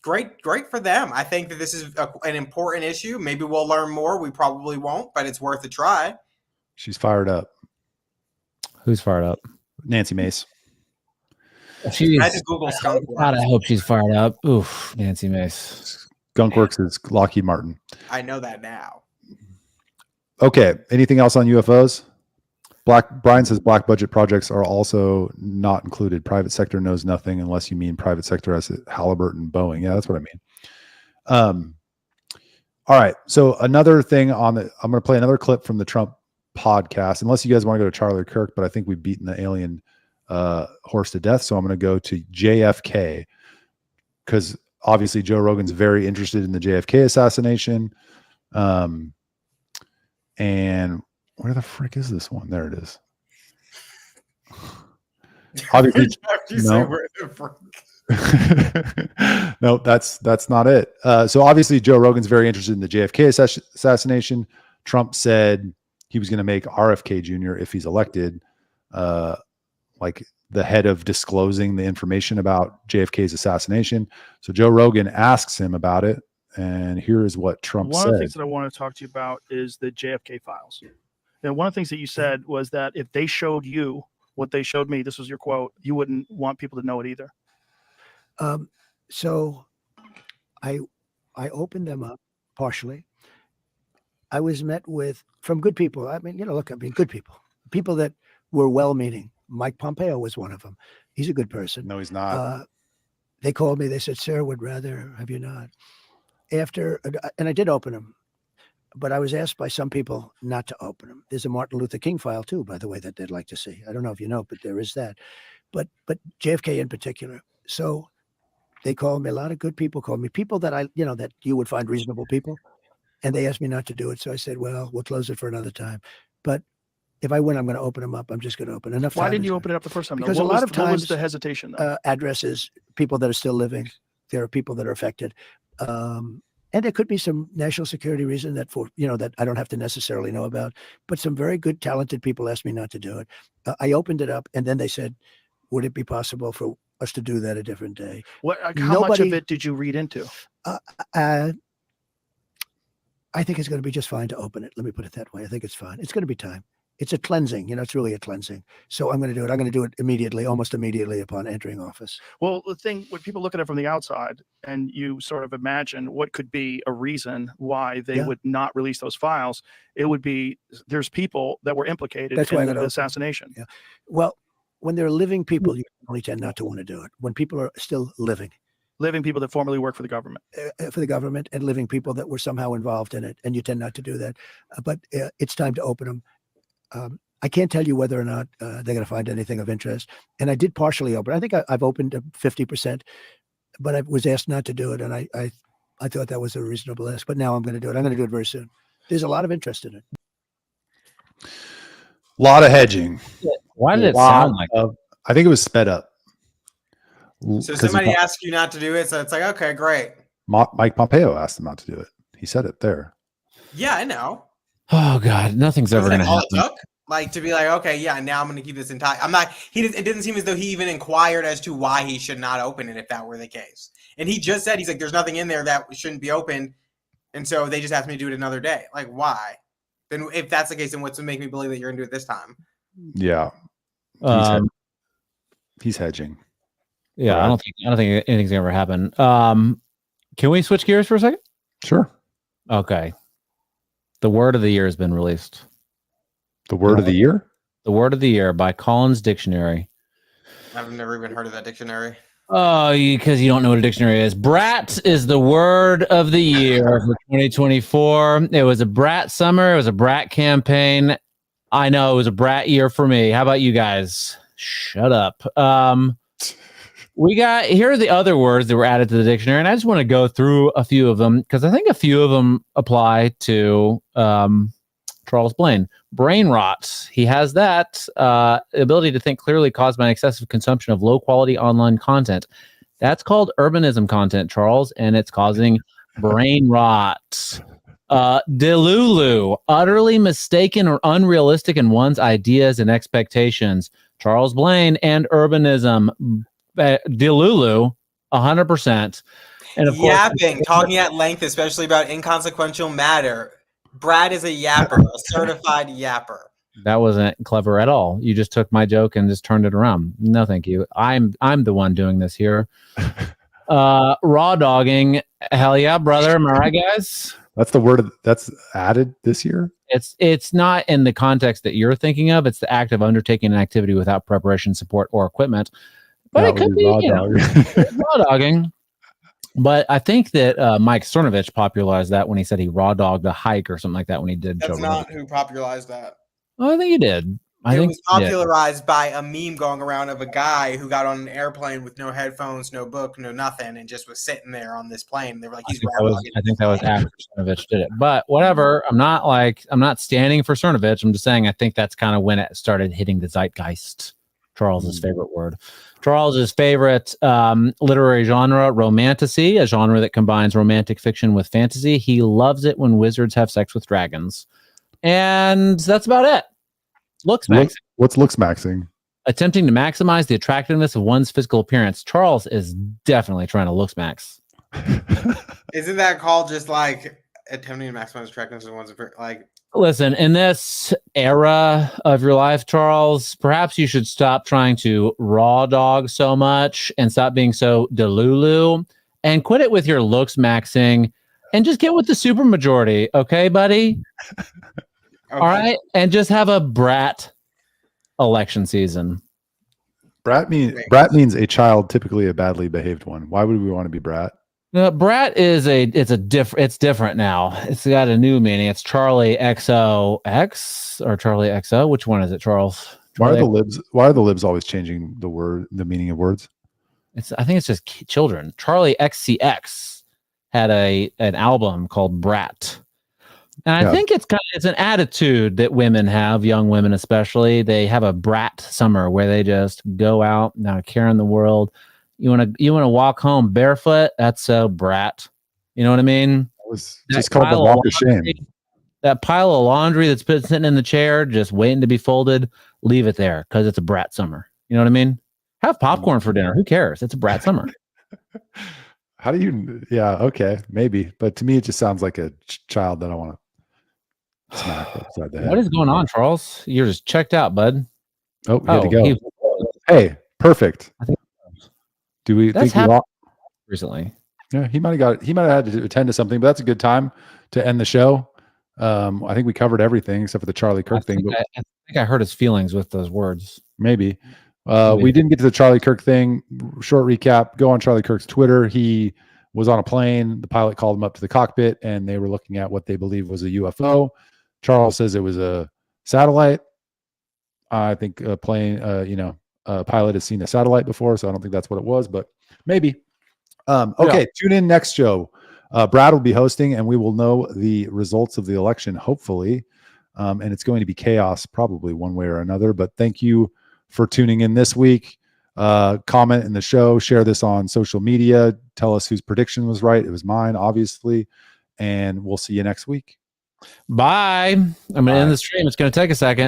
Great for them. I think that this is an important issue. Maybe we'll learn more. We probably won't, but it's worth a try. She's fired up. Who's fired up? Nancy Mace. I just Google Skunk Works. God, I hope she's fired up. Oof, Nancy Mace. Skunk Works is Lockheed Martin. I know that now. Okay. Anything else on UFOs? Brian says black budget projects are also not included. Private sector knows nothing unless you mean private sector as Halliburton, Boeing. Yeah, that's what I mean. All right. So another thing I'm going to play another clip from the Trump podcast, unless you guys want to go to Charlie Kirk, but I think we've beaten the alien horse to death. So I'm going to go to JFK because obviously Joe Rogan's very interested in the JFK assassination. And where the frick is this one? There it is. Obviously, no, that's not it. So obviously Joe Rogan's very interested in the JFK assassination. Trump said he was going to make RFK Jr., if he's elected, like the head of disclosing the information about JFK's assassination. So Joe Rogan asks him about it. And here is what Trump said. One of the things that I want to talk to you about is the JFK files. And one of the things that you said was that if they showed you what they showed me, this was your quote, you wouldn't want people to know it either. So I opened them up partially. I was met from good people. Good people that were well-meaning. Mike Pompeo was one of them. He's a good person. No, he's not. They called me. They said, "Sir, would rather have you not." And I did open them. But I was asked by some people not to open them. There's a Martin Luther King file too, by the way, that they'd like to see. I don't know if you know, but there is that. But JFK in particular. So they called me. A lot of good people called me. People that that you would find reasonable people. and they asked me not to do it. So I said, well, we'll close it for another time. But if I win, I'm going to open them up. I'm just going to open enough. Why didn't you open it up the first time? Because a lot of times, what was the hesitation? Addresses, people that are still living. There are people that are affected. And there could be some national security reason that that I don't have to necessarily know about, but some very good, talented people asked me not to do it. I opened it up, and then they said, would it be possible for us to do that a different day? How much of it did you read into? I think it's going to be just fine to open it. Let me put it that way. I think it's fine. It's going to be time. It's a cleansing, it's really a cleansing. So I'm going to do it. I'm going to do it immediately, almost immediately upon entering office. Well, the thing, when people look at it from the outside and you sort of imagine what could be a reason why they would not release those files, it would be there's people that were implicated in the assassination. Yeah. Well, when there are living people, you only tend not to want to do it. When people are still living people that formerly work for the government. And living people that were somehow involved in it, and you tend not to do that. But it's time to open them. I can't tell you whether or not they're going to find anything of interest. And I did partially open. I think I've opened 50%, but I was asked not to do it. And I thought that was a reasonable ask. But now I'm going to do it. I'm going to do it very soon. There's a lot of interest in it. A lot of hedging. Why did it sound like that? I think it was sped up. So somebody asked you not to do it. So it's like, okay, great. Mike Pompeo asked him not to do it. He said it there. Yeah, I know. Oh God, nothing's ever going to happen. Like to be like, okay, yeah, now I'm going to keep this entire. It didn't seem as though he even inquired as to why he should not open it if that were the case. And he just said, he's like, there's nothing in there that shouldn't be opened. And so they just asked me to do it another day. Like, why? Then if that's the case, then what's to make me believe that you're going to do it this time? Yeah. He's hedging. Yeah, right. I don't think anything's going to ever happen. Can we switch gears for a second? Sure. Okay. The word of the year has been released. The word of the year? The word of the year by Collins Dictionary. I've never even heard of that dictionary. Oh, because you don't know what a dictionary is. Brat is the word of the year for 2024. It was a brat summer. It was a brat campaign. I know it was a brat year for me. How about you guys? Shut up. Here are the other words that were added to the dictionary, and I just want to go through a few of them because I think a few of them apply to Charles Blain. Brain rot. He has that ability to think clearly caused by an excessive consumption of low-quality online content. That's called urbanism content, Charles, and it's causing brain rot. Delulu. Utterly mistaken or unrealistic in one's ideas and expectations. Charles Blain and urbanism. Delulu, 100%. And of yapping, course, talking at length, especially about inconsequential matter. Brad is a yapper, a certified yapper. That wasn't clever at all. You just took my joke and just turned it around. No, thank you. I'm the one doing this here. Raw dogging. Hell yeah, brother. Am I right, guys? That's the word that's added this year. It's not in the context that you're thinking of. It's the act of undertaking an activity without preparation, support, or equipment. But it could be raw dogging. But I think that Mike Cernovich popularized that when he said he raw dogged a hike or something like that when he did. That's not who popularized that. Oh, I think he did. It was popularized by a meme going around of a guy who got on an airplane with no headphones, no book, no nothing, and just was sitting there on this plane. They were like, "He's raw dogging." I think that was after Cernovich did it. But whatever. I'm not standing for Cernovich. I'm just saying I think that's kind of when it started hitting the zeitgeist. Charles's favorite word. Charles's favorite literary genre, romantasy, a genre that combines romantic fiction with fantasy. He loves it when wizards have sex with dragons. And that's about it. Looks maxing. What's looks maxing? Attempting to maximize the attractiveness of one's physical appearance. Charles is definitely trying to looks max. Isn't that called just like attempting to maximize attractiveness of one's appearance? Like, listen, in this era of your life, Charles, perhaps you should stop trying to raw dog so much and stop being so delulu and quit it with your looks maxing and just get with the super majority. Okay, buddy? Okay. All right. And just have a brat election season. Brat means a child, typically a badly behaved one. Why would we want to be brat? Brat is it's different now. It's got a new meaning. It's Charlie XOX or Charlie XO. Which one is it, Charles? Why are the libs always changing the meaning of words? I think it's just children. Charlie XCX had an album called Brat. And I think it's an attitude that women have, young women especially. They have a brat summer where they just go out, not caring the world. You want to walk home barefoot? That's so brat. You know what I mean? It was just called the walk of shame. That pile of laundry that's been sitting in the chair, just waiting to be folded, leave it there because it's a brat summer. You know what I mean? Have popcorn for dinner. Who cares? It's a brat summer. How do you? Yeah, okay, maybe. But to me, it just sounds like a child that I want to smack upside the head. What is going on, Charles? You're just checked out, bud. Oh, we had to go. Hey, perfect. Do we think we lost recently? Yeah, he might have had to attend to something, but that's a good time to end the show. I think we covered everything except for the Charlie Kirk thing. But I think I hurt his feelings with those words. Maybe. We didn't get to the Charlie Kirk thing. Short recap, go on Charlie Kirk's Twitter. He was on a plane. The pilot called him up to the cockpit, and they were looking at what they believe was a UFO. Charles says it was a satellite. I think a plane, a pilot has seen a satellite before, so I don't think that's what it was, but maybe. Okay, tune in next show. Brad will be hosting, and we will know the results of the election, hopefully. And it's going to be chaos, probably one way or another. But thank you for tuning in this week. Comment in the show, share this on social media. Tell us whose prediction was right. It was mine, obviously. And we'll see you next week. Bye. I'm going to end the stream. It's going to take a second.